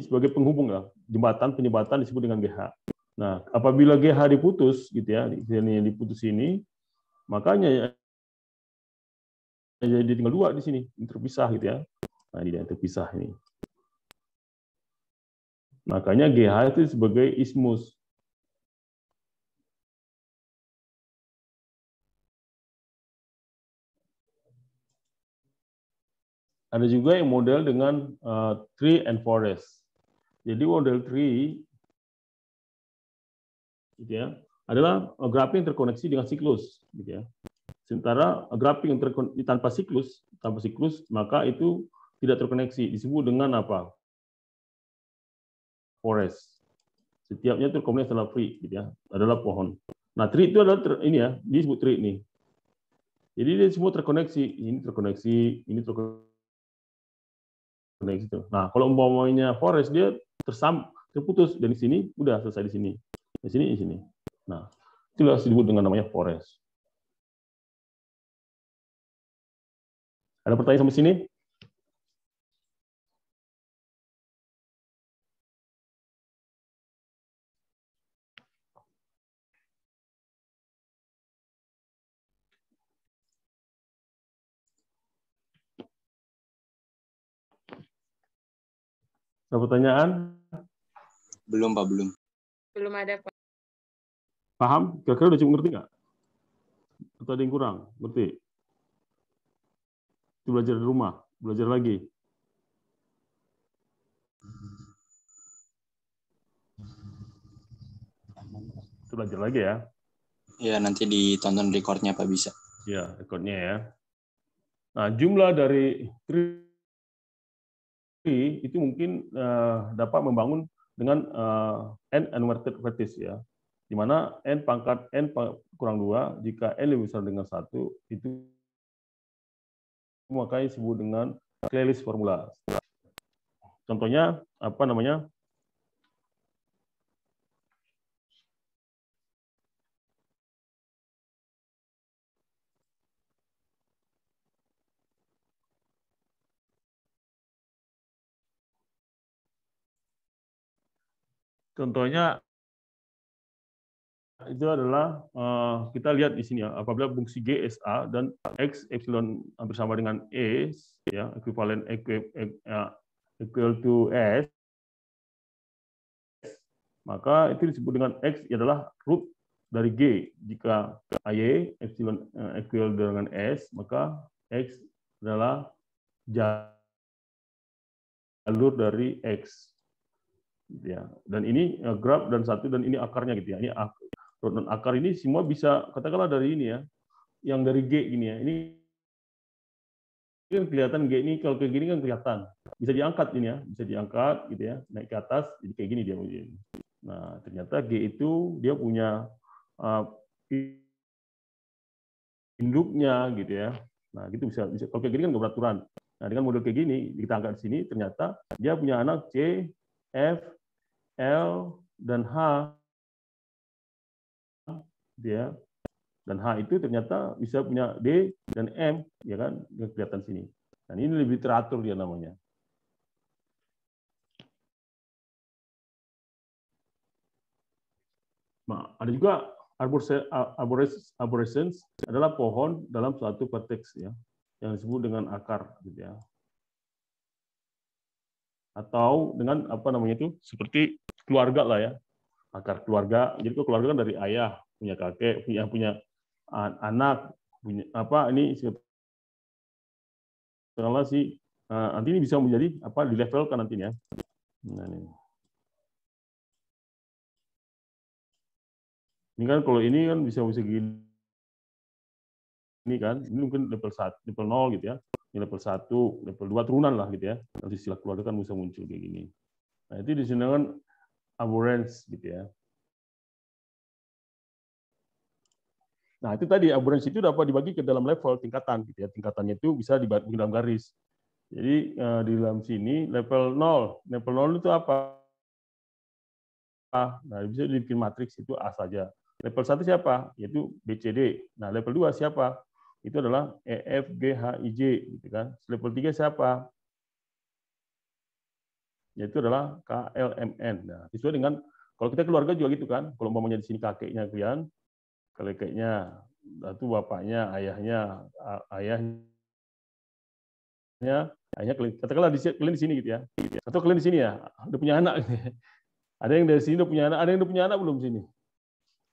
sebagai penghubung ya, penyebatan disebut dengan GH. Nah, apabila GH diputus gitu ya, ini diputus ini, makanya jadi tinggal 2 di sini, terpisah gitu ya. Nah, ini dia terpisah ini. Makanya GH itu sebagai ismus. ada juga yang model dengan tree and forest. Jadi model tree gitu ya, adalah grafik yang terkoneksi dengan siklus gitu ya. Sementara grafik yang tanpa siklus, maka itu tidak terkoneksi, disebut dengan apa? Forest. Setiapnya terkoneksi adalah free gitu ya, adalah pohon. Nah, tree itu adalah ini ya, disebut tree ini. Jadi dia semua terkoneksi, ini terkoneksi, ini terkoneksi. Nah, kalau umpamanya forest dia terputus dari sini, udah selesai di sini. Di sini. Nah, itulah disebut dengan namanya forest. Ada pertanyaan sampai sini? Ada pertanyaan? Belum, Pak, belum. Belum ada, Pak. Paham? Kira-kira udah cukup ngerti nggak? Atau ada yang kurang? Ngerti? Itu belajar di rumah, belajar lagi. Itu belajar lagi ya. Ya, nanti ditonton recordnya, Pak, bisa. Ya, recordnya ya. Nah, jumlah dari tree itu mungkin dapat membangun dengan n unweighted vertex ya, di mana n pangkat n kurang 2 jika n lebih besar dengan 1 itu maka disebut dengan Cley's formula. Contohnya apa namanya? Contohnya itu adalah kita lihat di sini ya, apabila fungsi G SA dan X epsilon hampir sama dengan S ya, ekuivalen equal to S, maka itu disebut dengan X adalah root dari G. Jika AY epsilon equal dengan S, maka X adalah jalur dari X. Ya, dan ini graf dan satu dan ini akarnya gitu ya. Ini root dan akar ini semua bisa katakanlah dari ini ya, yang dari G ini ya. Ini kan kelihatan G ini kalau kayak gini kan kelihatan. Bisa diangkat ini ya, bisa diangkat gitu ya, naik ke atas jadi kayak gini dia. Nah, ternyata G itu dia punya induknya gitu ya. Nah, gitu bisa kalau kayak gini kan nggak beraturan. Nah, dengan model kayak gini kita angkat di sini ternyata dia punya anak C, F, L, dan H, dia dan H itu ternyata bisa punya D dan M, ya kan, yang kelihatan sini. Dan ini lebih teratur dia namanya. Nah, ada juga arborescence adalah pohon dalam suatu vertex ya, yang disebut dengan akar, gitu ya. Atau dengan apa namanya itu seperti keluarga lah ya, akar keluarga. Jadi keluarga kan dari ayah, punya kakek, punya anak, punya apa ini setelah nanti ini bisa menjadi apa di level kan nantinya. Nah, ini kan kalau ini kan bisa gini. Ini kan ini mungkin level 1, level 0 gitu ya. Ini level 1, level 2 turunan lah gitu ya. Nanti istilah keluarga kan bisa muncul kayak gini. Nah, itu disebut arborescence gitu ya. Nah, itu tadi arborescence itu dapat dibagi ke dalam level tingkatan gitu ya. Tingkatannya itu bisa dibagi dalam garis. Jadi di dalam sini level 0. Level 0 itu apa? Nah, bisa dibikin matriks itu A saja. Level 1 siapa? Yaitu BCD. Nah, level 2 siapa? Itu adalah EF, G, H, I, J gitu kan. Level 3 siapa? Yaitu adalah K, L, M, N. Nah, sesuai dengan kalau kita keluarga juga gitu kan. Kalau umpamanya di sini kakeknya kalian, kakeknya, itu bapaknya, ayahnya, katakanlah kalian di sini gitu ya. Atau kalian di sini ya, udah punya anak. Ada yang dari sini udah punya anak, ada yang udah punya anak belum di sini?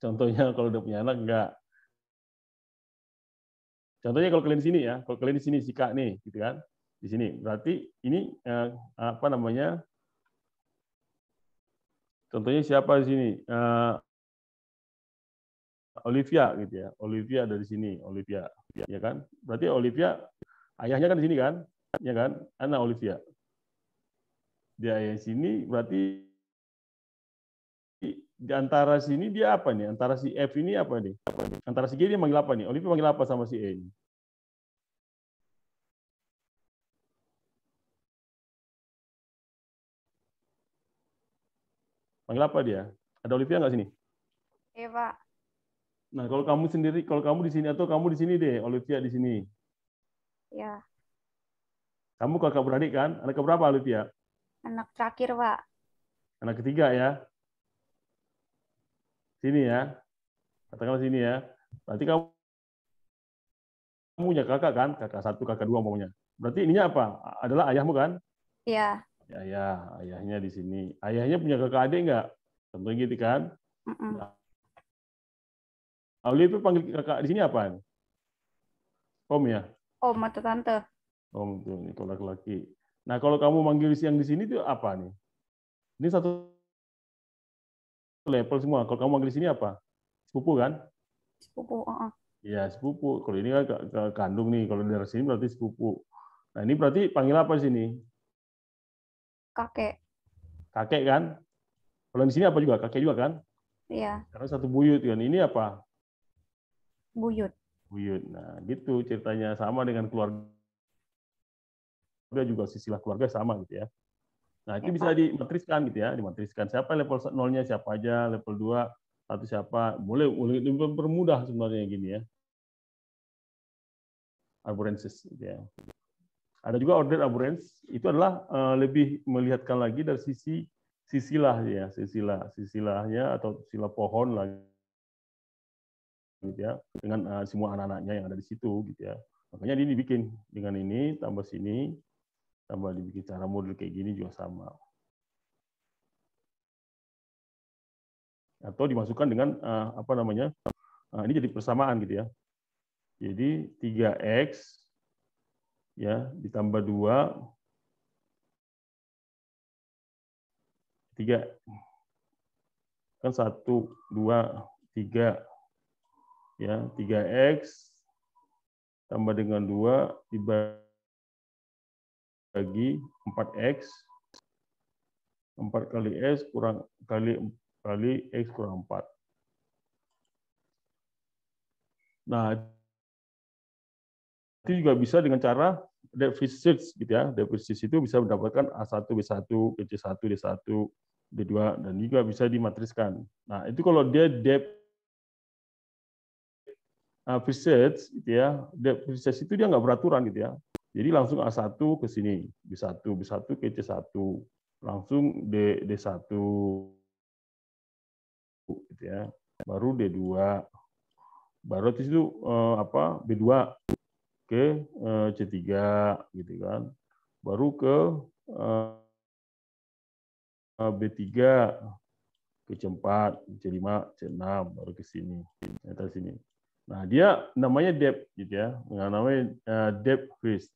Contohnya kalau udah punya anak enggak. Contohnya kalau kalian di sini ya, kalau kalian di sini si Kak nih, gitu kan. di sini. Berarti ini apa namanya? Contohnya siapa di sini? Olivia gitu ya. Olivia dari sini, Olivia, ya kan? Berarti Olivia ayahnya kan di sini kan? Ya kan? Anak Olivia. Dia ayah sini berarti di antara sini dia apa nih? Antara si F ini apa nih? Antara si G dia manggil apa nih? Olivia manggil apa sama si E ini? Panggil apa dia? Ada Olivia nggak sini? Iya, Pak. Nah, kalau kamu sendiri, kalau kamu di sini atau kamu di sini deh, Olivia di sini. Ya, Kamu kakak beradik kan? Anak keberapa Olivia? anak terakhir, Pak. Anak ketiga ya. Sini ya. Katakanlah sini ya. Berarti kamu punya kakak kan? Kakak 1, kakak 2 umpamanya. Berarti ininya apa? Adalah ayahmu kan? Iya. Ya, ayahnya di sini. Ayahnya punya kakak adik nggak? Contohnya gitu kan? Nah, Olivia panggil kakak di sini apa? Om ya? Om atau tante? Om tuh, itu laki-laki. Nah, kalau kamu manggil yang di sini itu apa nih? Ini satu level semua. Kalau kamu manggil di sini apa? Sepupu kan? Sepupu. Iya, sepupu. Kalau ini kan kandung nih. Kalau dari sini berarti sepupu. Nah, ini berarti panggil apa di sini? Kakek. Kakek kan? Kalau di sini apa juga? Kakek juga kan? Iya. Karena satu buyut kan. Ini apa? Buyut. Buyut. Nah, gitu ceritanya, sama dengan keluarga juga, silsilah keluarga sama gitu ya. Nah, itu bisa dimatriskan gitu ya, dimatriskan siapa level 0-nya siapa aja, level 2 satu siapa. Boleh mempermudah sebenarnya gini ya. Arborensis gitu ya. Ada juga order arborescens, itu adalah lebih melihatkan lagi dari sisi sisilah ya, sisilahnya atau sila pohon lah gitu ya, dengan semua anak-anaknya yang ada di situ gitu ya. Makanya ini dibikin dengan ini tambah sini, tambah dibikin cara model kayak gini juga sama. Atau dimasukkan dengan apa namanya? Ini jadi persamaan gitu ya. Jadi 3x ya ditambah 2 3 kan 1 2 3 ya, 3x tambah dengan 2 dibagi 4x, 4 kali x kurang kali x kurang 4. Nah, itu juga bisa dengan cara depth first search gitu ya. Depth first search itu bisa mendapatkan A1, B1, C1, D1, D2, dan juga bisa dimatriskan. Nah, itu kalau dia depth first search gitu ya, depth first search itu dia nggak beraturan gitu ya. Jadi langsung A1 ke sini, B1 ke C1, langsung D1 gitu ya. Baru D2, baru itu apa? B2 ke C3 gitu kan. Baru ke B3 ke C4, C5, C6 baru ke sini. Atas sini. Nah, dia namanya depth gitu ya. Namanya depth first.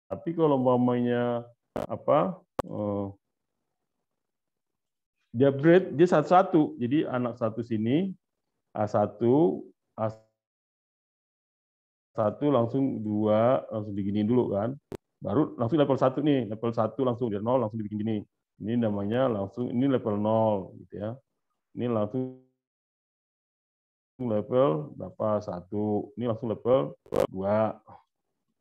Tapi kalau umpamanya apa? Dia breadth dia satu-satu. Jadi anak satu sini A1 langsung 2 langsung diginiin dulu kan. Baru langsung level 1 nih, level 1 langsung dari 0 langsung dibikin gini. Ini namanya langsung ini level 0 gitu ya. Ini langsung level berapa? 1. Ini langsung level 2.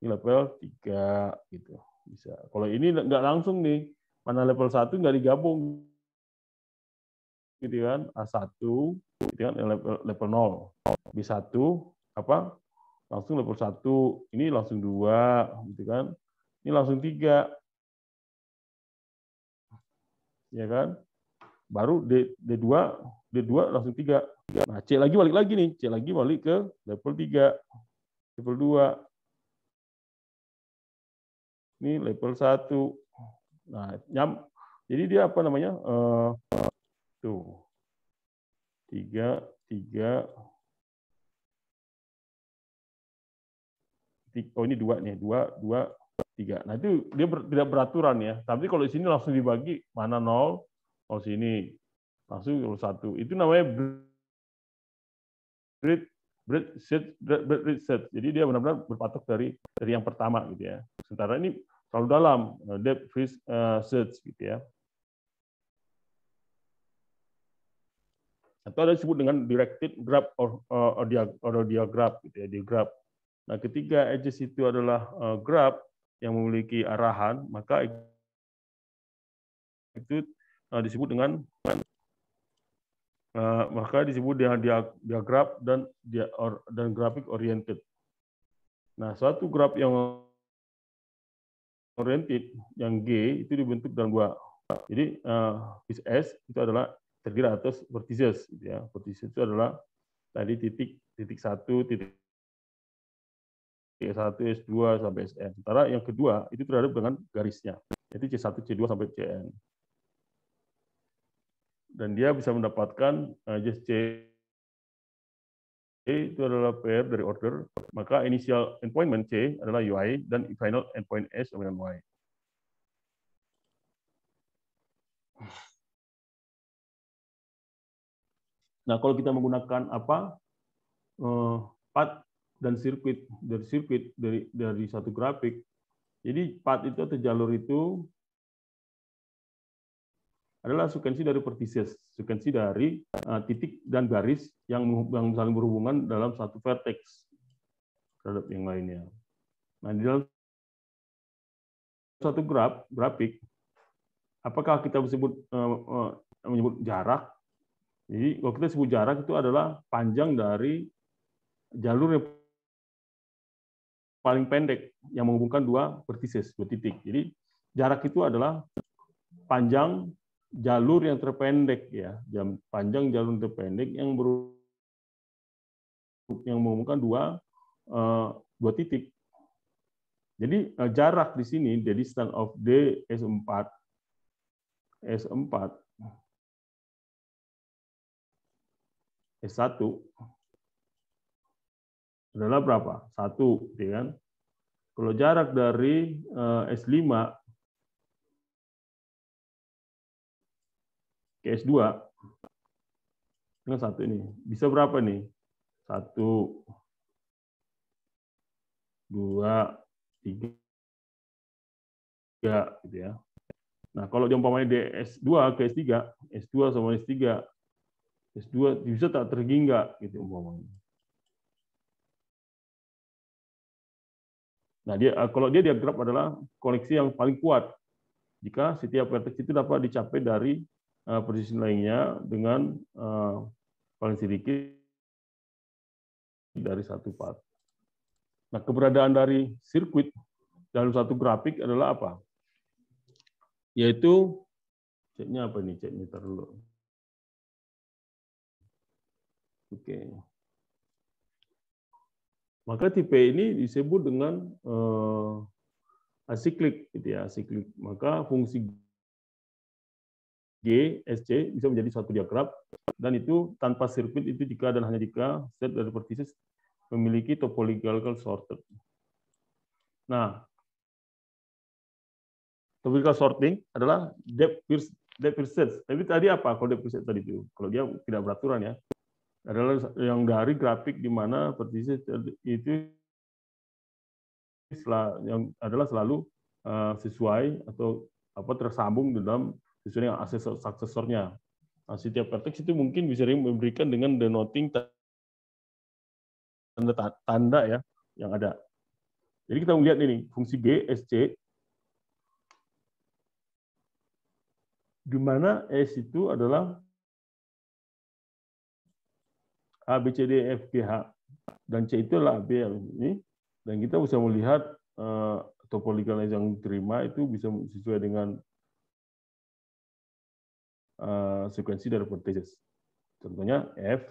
Ini level 3 gitu. Bisa. Kalau ini nggak langsung nih, mana level 1 nggak digabung. Gitu kan, A1 gitu kan level 0. B1 apa? Langsung level 1, ini langsung 2 gitu kan. Ini langsung 3. Ya kan? Baru D2 langsung 3. Nah, C lagi balik lagi nih, C lagi balik ke level 3. Level 2. Ini level 1. Nah, jadi dia apa namanya? Tuh. 3 3 oh ini 2 nih, 2, 2, 3. Nah itu dia tidak beraturan ya. Tapi kalau di sini langsung dibagi mana 0, oh sini langsung 1. Itu namanya breadth search. Jadi dia benar-benar berpatok dari yang pertama gitu ya. Sementara ini terlalu dalam, depth first search gitu ya. Atau ada disebut dengan directed graph or diagram gitu ya, diagram. Nah, ketika edges itu adalah graph yang memiliki arahan, maka itu disebut dengan diagram dan graphic oriented. Nah, suatu graph yang oriented yang G itu dibentuk dalam 2. Jadi S itu adalah terdiri atas vertices gitu ya. Vertices itu adalah tadi titik 1, titik S1, S2 sampai Sn. Sementara yang kedua itu terhadap dengan garisnya, yaitu C1, C2 sampai Cn. Dan dia bisa mendapatkan just C itu adalah pair dari order, maka initial endpoint C adalah UI dan final endpoint S dengan Y. Nah, kalau kita menggunakan path dan sirkuit dari satu grafik, jadi path itu atau jalur itu adalah sekuensi dari vertices, sekuensi dari titik dan garis yang saling berhubungan dalam satu vertex terhadap yang lainnya. Nah, di dalam satu grafik, apakah kita menyebut jarak? Jadi kalau kita sebut jarak itu adalah panjang dari jalur yang paling pendek yang menghubungkan 2 vertices, 2 titik. Jadi jarak itu adalah panjang jalur yang terpendek ya, panjang jalur terpendek yang menghubungkan 2 titik. Jadi jarak di sini, the distance of D S4 S1 adalah berapa? 1, ya kan? Kalau jarak dari S5 ke S2 dengan 1 ini, bisa berapa nih? 1, 2, 3, gitu ya. Nah, kalau umpamanya di S2 ke S3, S2 sama S3, S2 bisa tak terhingga gitu umpamanya. Nah, kalau dia diagram adalah koneksi yang paling kuat jika setiap vertex itu dapat dicapai dari posisi lainnya dengan paling sedikit dari satu path. Nah, keberadaan dari sirkuit dalam satu grafik adalah apa? Yaitu ceknya apa nih? Ceknya dulu. Oke. Maka tipe ini disebut dengan asiklik, gitu ya, asiklik. Maka fungsi G, SC bisa menjadi suatu diagram, dan itu tanpa sirkuit itu jika dan hanya jika set dari vertices memiliki topological sorted. Nah, topological sorting adalah depth first search. Tapi tadi apa kalau depth first search tadi itu? Kalau dia tidak beraturan ya, adalah yang dari grafik di mana vertices itu yang adalah selalu sesuai atau tersambung dalam sesuai dengan aksesornya. Nah, setiap vertex itu mungkin bisa memberikan dengan denoting tanda ya yang ada. Jadi kita melihat ini fungsi G, SC, di mana S itu adalah A, B, C, D, F, G, H, dan C itu adalah B ini, dan kita bisa melihat topological yang diterima itu bisa sesuai dengan sekuensi dari vertices. Contohnya F,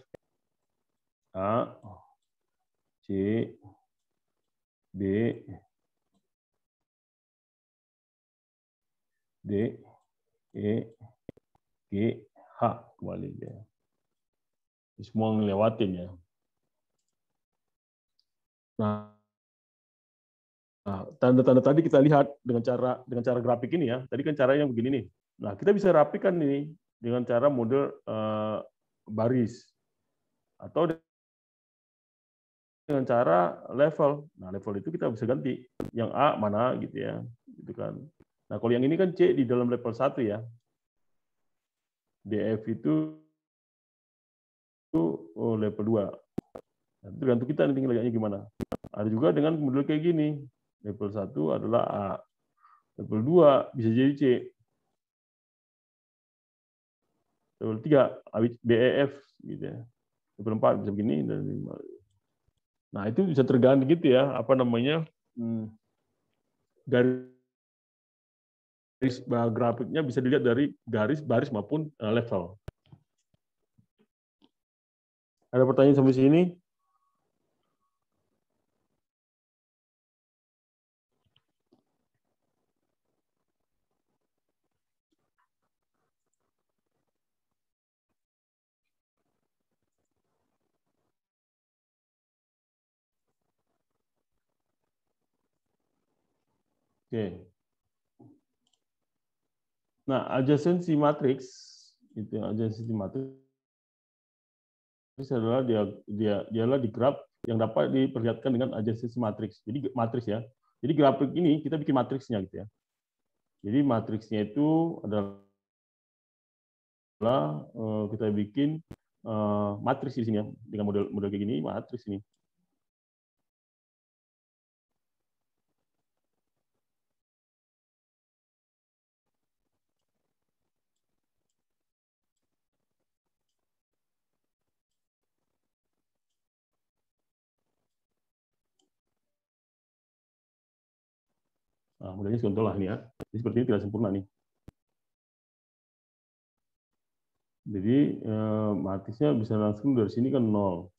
A, C, B, D, E, G, H kembali ya. Ini semua ngelewatin ya. Nah, Nah, tanda-tanda tadi kita lihat dengan cara grafik ini ya. Tadi kan caranya begini nih. Nah, kita bisa rapikan ini dengan cara model baris atau dengan cara level. Nah, level itu kita bisa ganti. Yang A mana gitu ya. Gitu kan. Nah, kalau yang ini kan C di dalam level 1 ya. DF itu level 2. Nah, tergantung kita nanti ngelihatnya gimana. Ada juga dengan model kayak gini. Level 1 adalah A. Level 2 bisa jadi C. Level 3 BEF gitu ya. Level 4 bisa begini dan 5. Nah, itu bisa terganti gitu ya, apa namanya? Garis grafiknya bisa dilihat dari garis, baris maupun level. Ada pertanyaan sampai sini? Oke. Nah, adjacency matrix itu adjacency matrix adalah dialah di graf yang dapat diperlihatkan dengan adjacency matrix. Jadi matriks ya. Jadi grafik ini kita bikin matriksnya gitu ya. Jadi matriksnya itu adalah kita bikin matriks di sini ya dengan model kayak gini matriks ini. Nah, modelnya contoh lah nih ya. Jadi seperti ini tidak sempurna nih. Jadi matriksnya bisa langsung dari sini kan 0.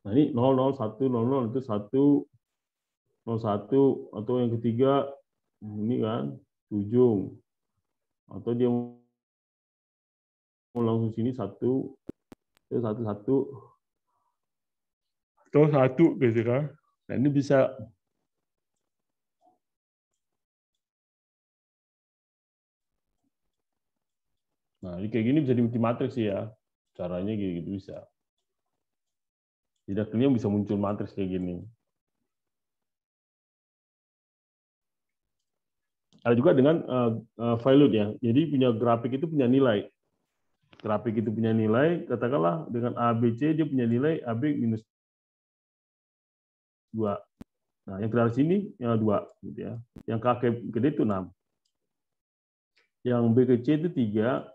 Nah, ini 0, 0, 1, 0, 0 itu 1, 0, 1, atau yang ketiga ini kan ujung. Atau dia mau langsung sini 1, 1, 1, atau 1 gitu kan. Nah, ini bisa Nah, ini kayak gini bisa dibikin matriks sih ya. Caranya gitu bisa. Tidak clear bisa muncul matriks kayak gini. Ada juga dengan value ya. Jadi punya grafik itu punya nilai. Grafik itu punya nilai, katakanlah dengan ABC dia punya nilai AB minus 2. Nah, yang keluar sini yang 2 gitu ya. Yang K ke D itu 6. Yang B ke C itu 3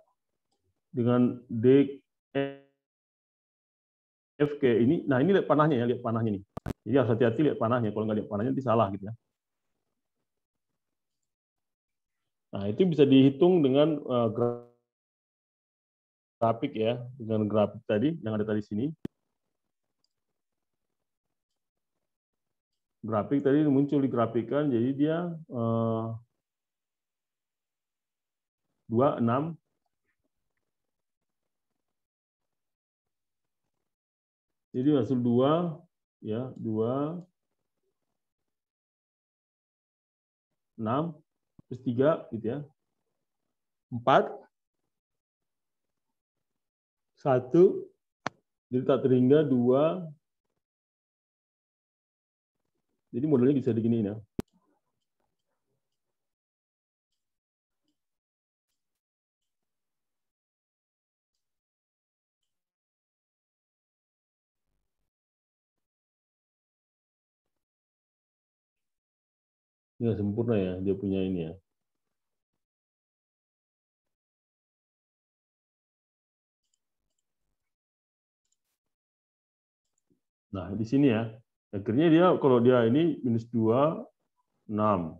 dengan D F ke ini. Nah, ini lihat panahnya ya, lihat panahnya nih. Jadi harus hati-hati lihat panahnya, kalau nggak lihat panahnya nanti salah gitu ya. Nah, itu bisa dihitung dengan grafik ya, dengan grafik tadi yang ada tadi sini. Grafik tadi muncul digrafikan, jadi dia 2, 6. Jadi hasil 2, ya 2, 6, terus 3 gitu ya. 4, 1, jadi tak terhingga 2. Jadi modelnya bisa diginiin ya. Nggak sempurna ya, dia punya ini ya. Nah, di sini ya. Akhirnya dia, kalau dia ini minus 2, 6.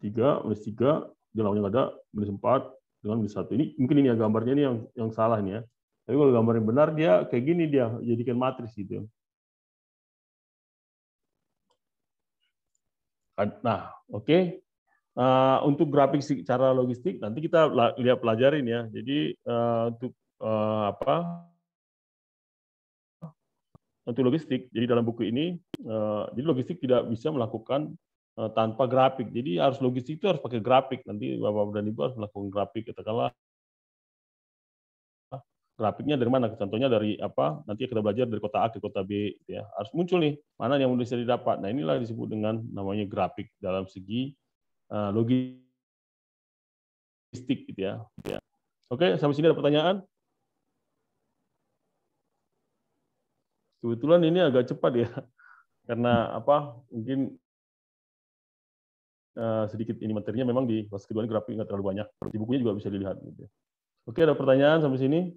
3, minus 3, dia lawannya nggak ada, minus 4, dengan minus 1. Ini mungkin ini ya gambarnya ini yang salah nih ya. Tapi kalau gambar yang benar, dia kayak gini dia, jadikan matriks gitu. Nah, oke. Untuk grafik secara logistik, nanti kita lihat pelajarin ya. Jadi untuk apa untuk logistik. Jadi dalam buku ini, jadi logistik tidak bisa melakukan tanpa grafik. Jadi harus logistik itu harus pakai grafik. Nanti Bapak dan Ibu harus melakukan grafik. Katakanlah grafiknya dari mana? Contohnya dari apa? Nanti kita belajar dari kota A ke kota B. Gitu ya. Harus muncul nih mana yang bisa didapat. Nah inilah disebut dengan namanya grafik dalam segi logistik, gitu ya. Oke, sampai sini ada pertanyaan? Kebetulan ini agak cepat ya, karena apa? Mungkin sedikit ini materinya memang di kelas kedua ini grafik nggak terlalu banyak. Di bukunya juga bisa dilihat. Gitu. Oke, ada pertanyaan sampai sini?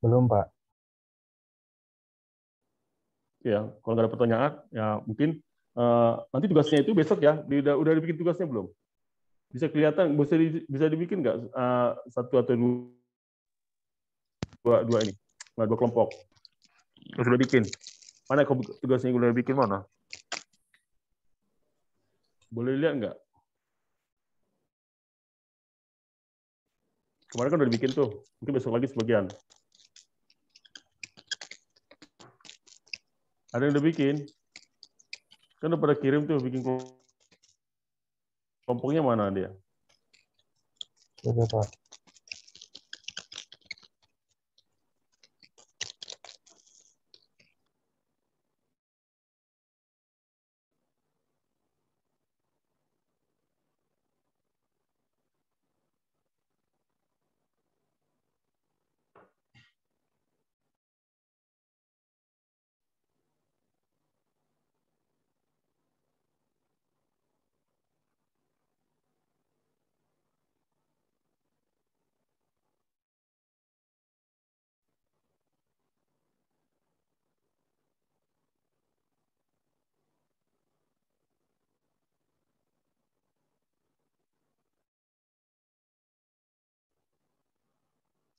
Belum, Pak. Ya, kalau nggak ada pertanyaan, ya mungkin nanti tugasnya itu besok ya. Udah dibikin tugasnya belum? Bisa kelihatan, bisa dibikin nggak satu atau dua ini, dua kelompok? Sudah bikin. Mana tugasnya yang udah bikin mana? Boleh lihat nggak? Kemarin kan udah dibikin tuh. Mungkin besok lagi sebagian. Ada yang udah bikin? Kan udah pada kirim tuh bikin kelompoknya mana dia? Sudah, Pak.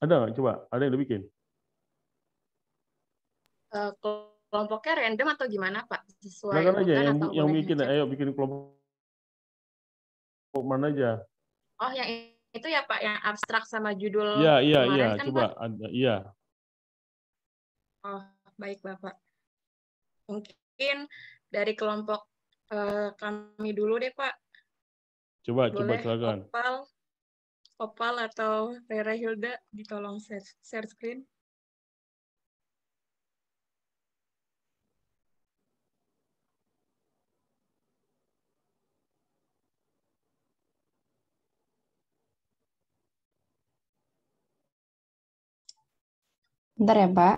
Ada nggak? Coba, ada yang udah bikin? Kelompoknya random atau gimana, Pak? Sesuai Silakan aja urutan atau yang boleh bikin, ngecek? ayo bikin kelompok mana aja. Oh, yang itu ya, Pak, yang abstrak sama judul Iya, kemarin kan, coba, Pak? iya. Oh, baik, Bapak. Mungkin dari kelompok kami dulu deh, Pak. Coba Boleh silakan. Opal atau Rera Hilda, ditolong share screen. Bentar ya, Pak.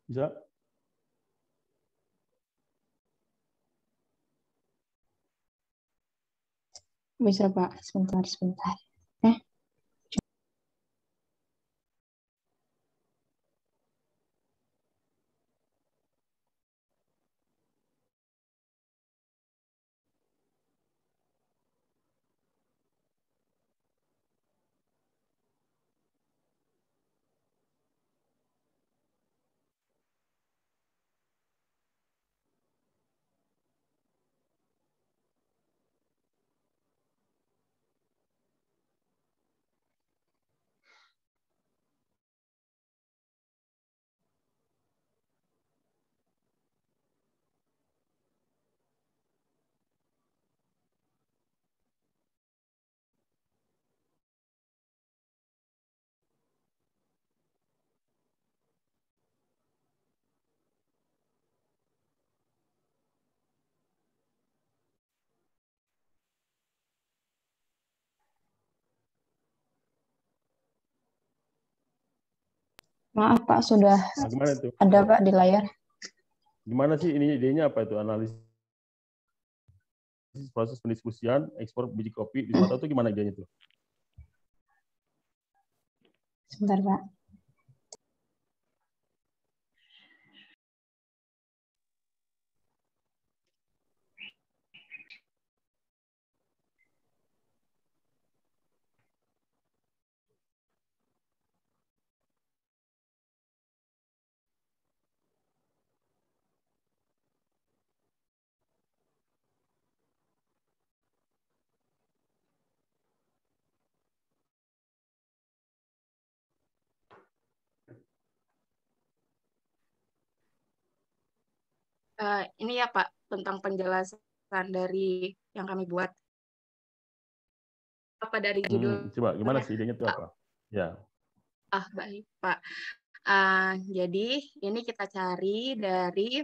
Bisa? Bisa, Pak. Sebentar. Maaf, Pak, sudah Nah, gimana itu? ada, Pak, di layar. Gimana sih ini idenya apa itu analisis? proses pendistribusian ekspor biji kopi di Sumatera itu gimana idenya tuh? Sebentar, Pak. Ini ya Pak, tentang penjelasan dari yang kami buat. Apa dari judul? Coba gimana sih idenya itu apa? Ya. Baik Pak. Jadi ini kita cari dari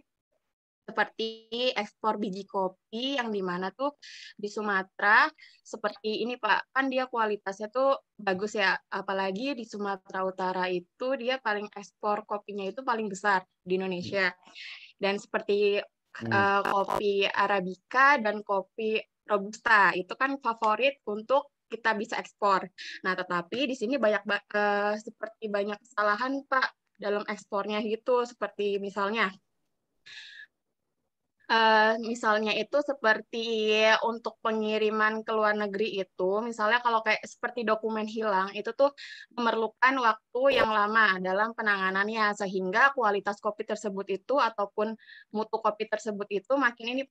seperti ekspor biji kopi yang dimana tuh di Sumatera seperti ini Pak, kan dia kualitasnya tuh bagus ya, apalagi di Sumatera Utara itu dia paling ekspor kopinya itu paling besar di Indonesia. Dan seperti kopi Arabica dan kopi Robusta itu kan favorit untuk kita bisa ekspor. Nah, tetapi di sini seperti banyak kesalahan Pak dalam ekspornya gitu, seperti misalnya itu seperti untuk pengiriman ke luar negeri itu, misalnya kalau kayak seperti dokumen hilang, itu tuh memerlukan waktu yang lama dalam penanganannya, sehingga kualitas kopi tersebut itu ataupun mutu kopi tersebut itu makin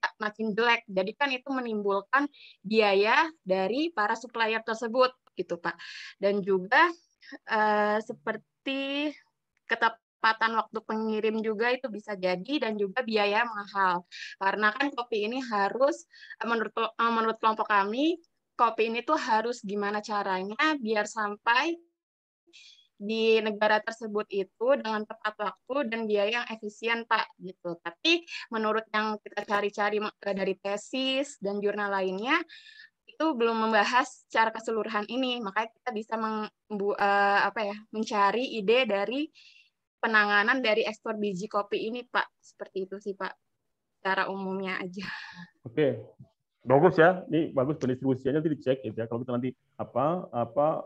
jelek. Jadi kan itu menimbulkan biaya dari para supplier tersebut, gitu Pak. Dan juga seperti ketepatan waktu pengirim juga itu bisa jadi, dan juga biaya mahal. Karena kan kopi ini harus, menurut kelompok kami, kopi ini tuh harus gimana caranya biar sampai di negara tersebut itu dengan tepat waktu dan biaya yang efisien Pak, gitu. Tapi menurut yang kita cari-cari dari tesis dan jurnal lainnya, itu belum membahas secara keseluruhan ini. Makanya kita bisa mencari ide dari penanganan dari ekspor biji kopi ini, Pak. Seperti itu sih, Pak. Secara umumnya aja. Oke. Bagus ya. Ini bagus pendistribusiannya nanti dicek gitu ya. Kalau kita nanti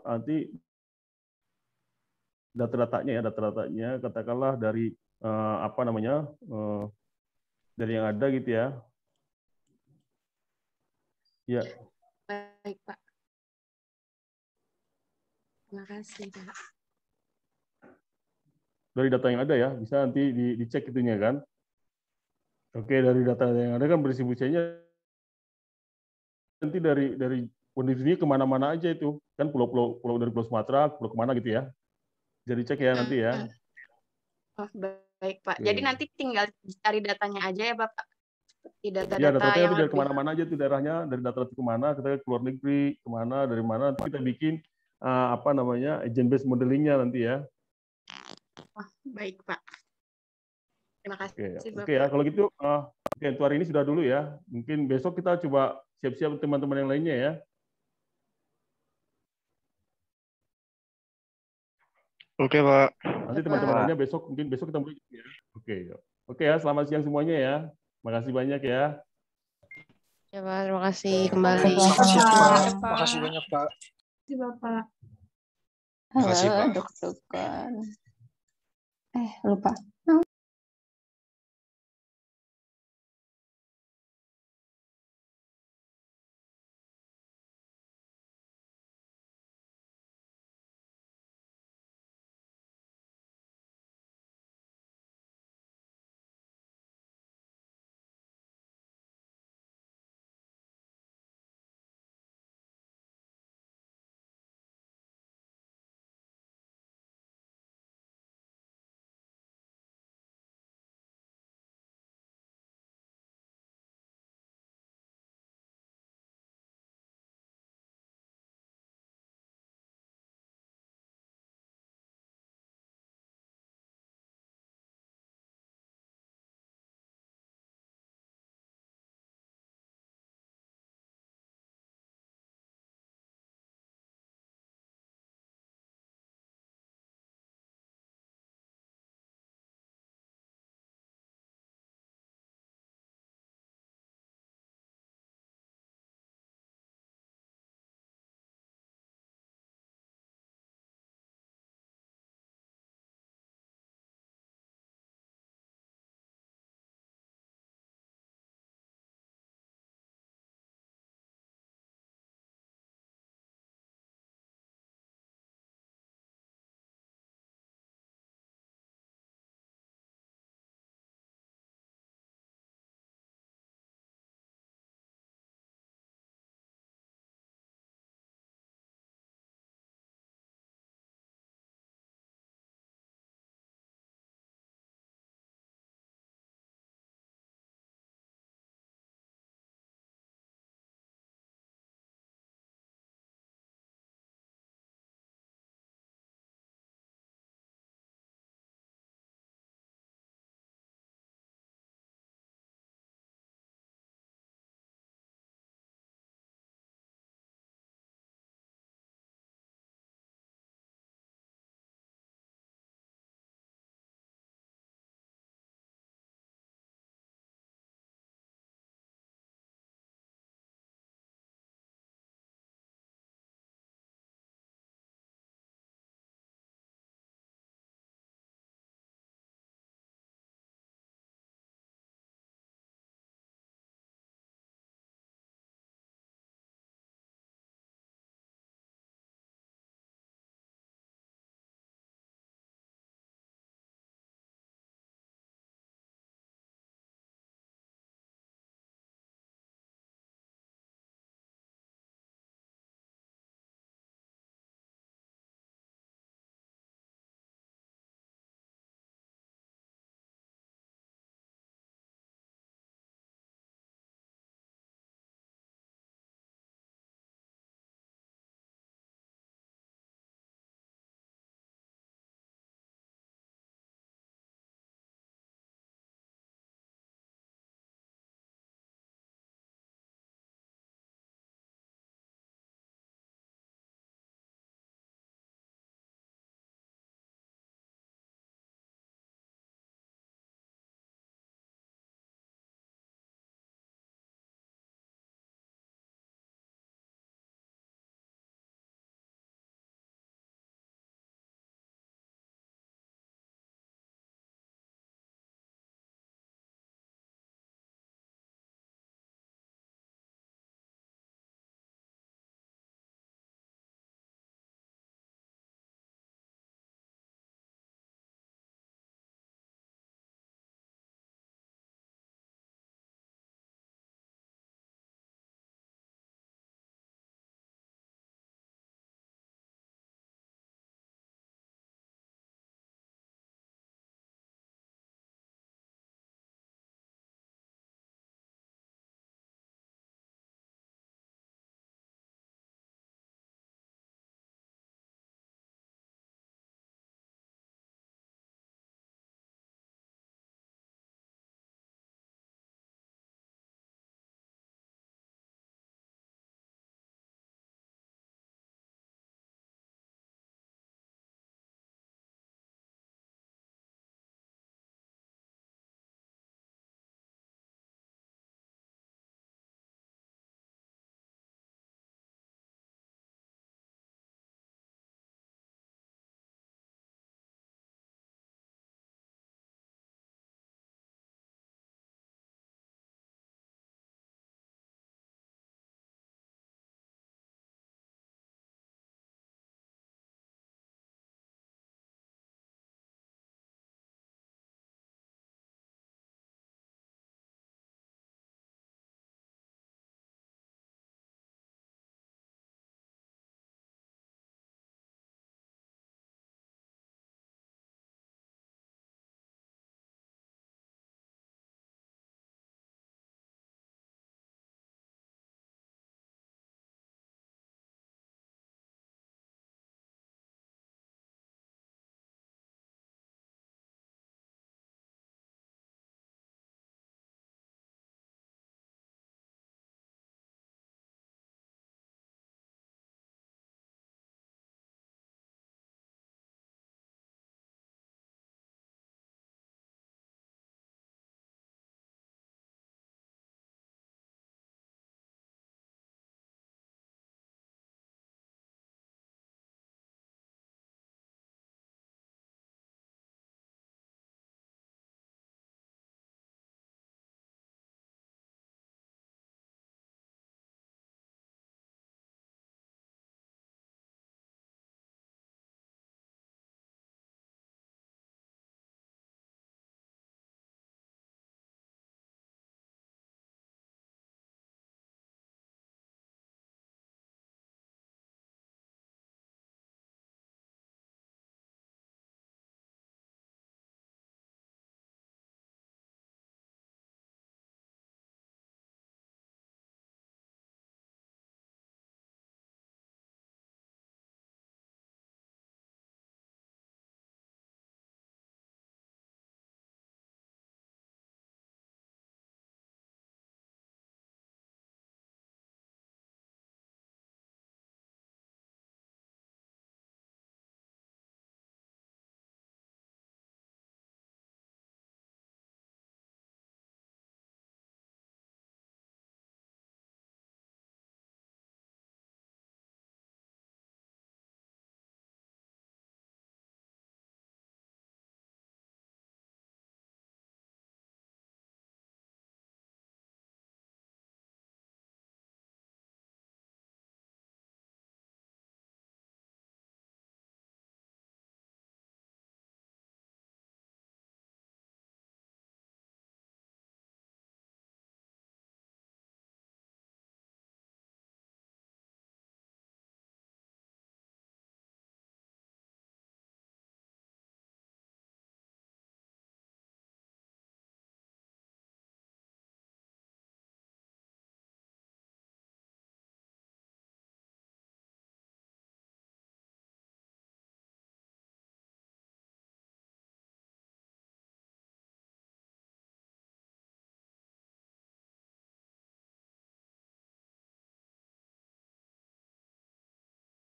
nanti data-datanya katakanlah dari dari yang ada gitu ya. Ya. Baik, Pak. Terima kasih, Pak. Dari data yang ada ya, bisa nanti dicek itunya kan. Oke, dari data yang ada kan pendistribusinya nanti dari kondisinya kemana-mana aja itu. Kan pulau dari Pulau Sumatera, pulau kemana gitu ya. Jadi cek ya nanti ya. Baik, Pak. Jadi nanti tinggal cari datanya aja ya, Bapak. Seperti data-data ya, data-datanya yang nanti dari lebih... kemana-mana aja tuh daerahnya, dari data kemana, kita ke luar negeri, kemana, dari mana, kita bikin agent based modelingnya nanti ya. Baik, Pak. Terima kasih, Bapak. Oke ya, kalau gitu untuk hari ini sudah dulu ya. Mungkin besok kita coba siap-siap teman-teman yang lainnya ya. Oke, Pak. Nanti teman-teman lainnya mungkin besok kita mulai ya. Oke ya, selamat siang semuanya ya. Makasih banyak ya. Ya, Pak, terima kasih kembali. Terima Makasih banyak, Pak. kasih, Bapak. Halo, dok-dokan. Lupa.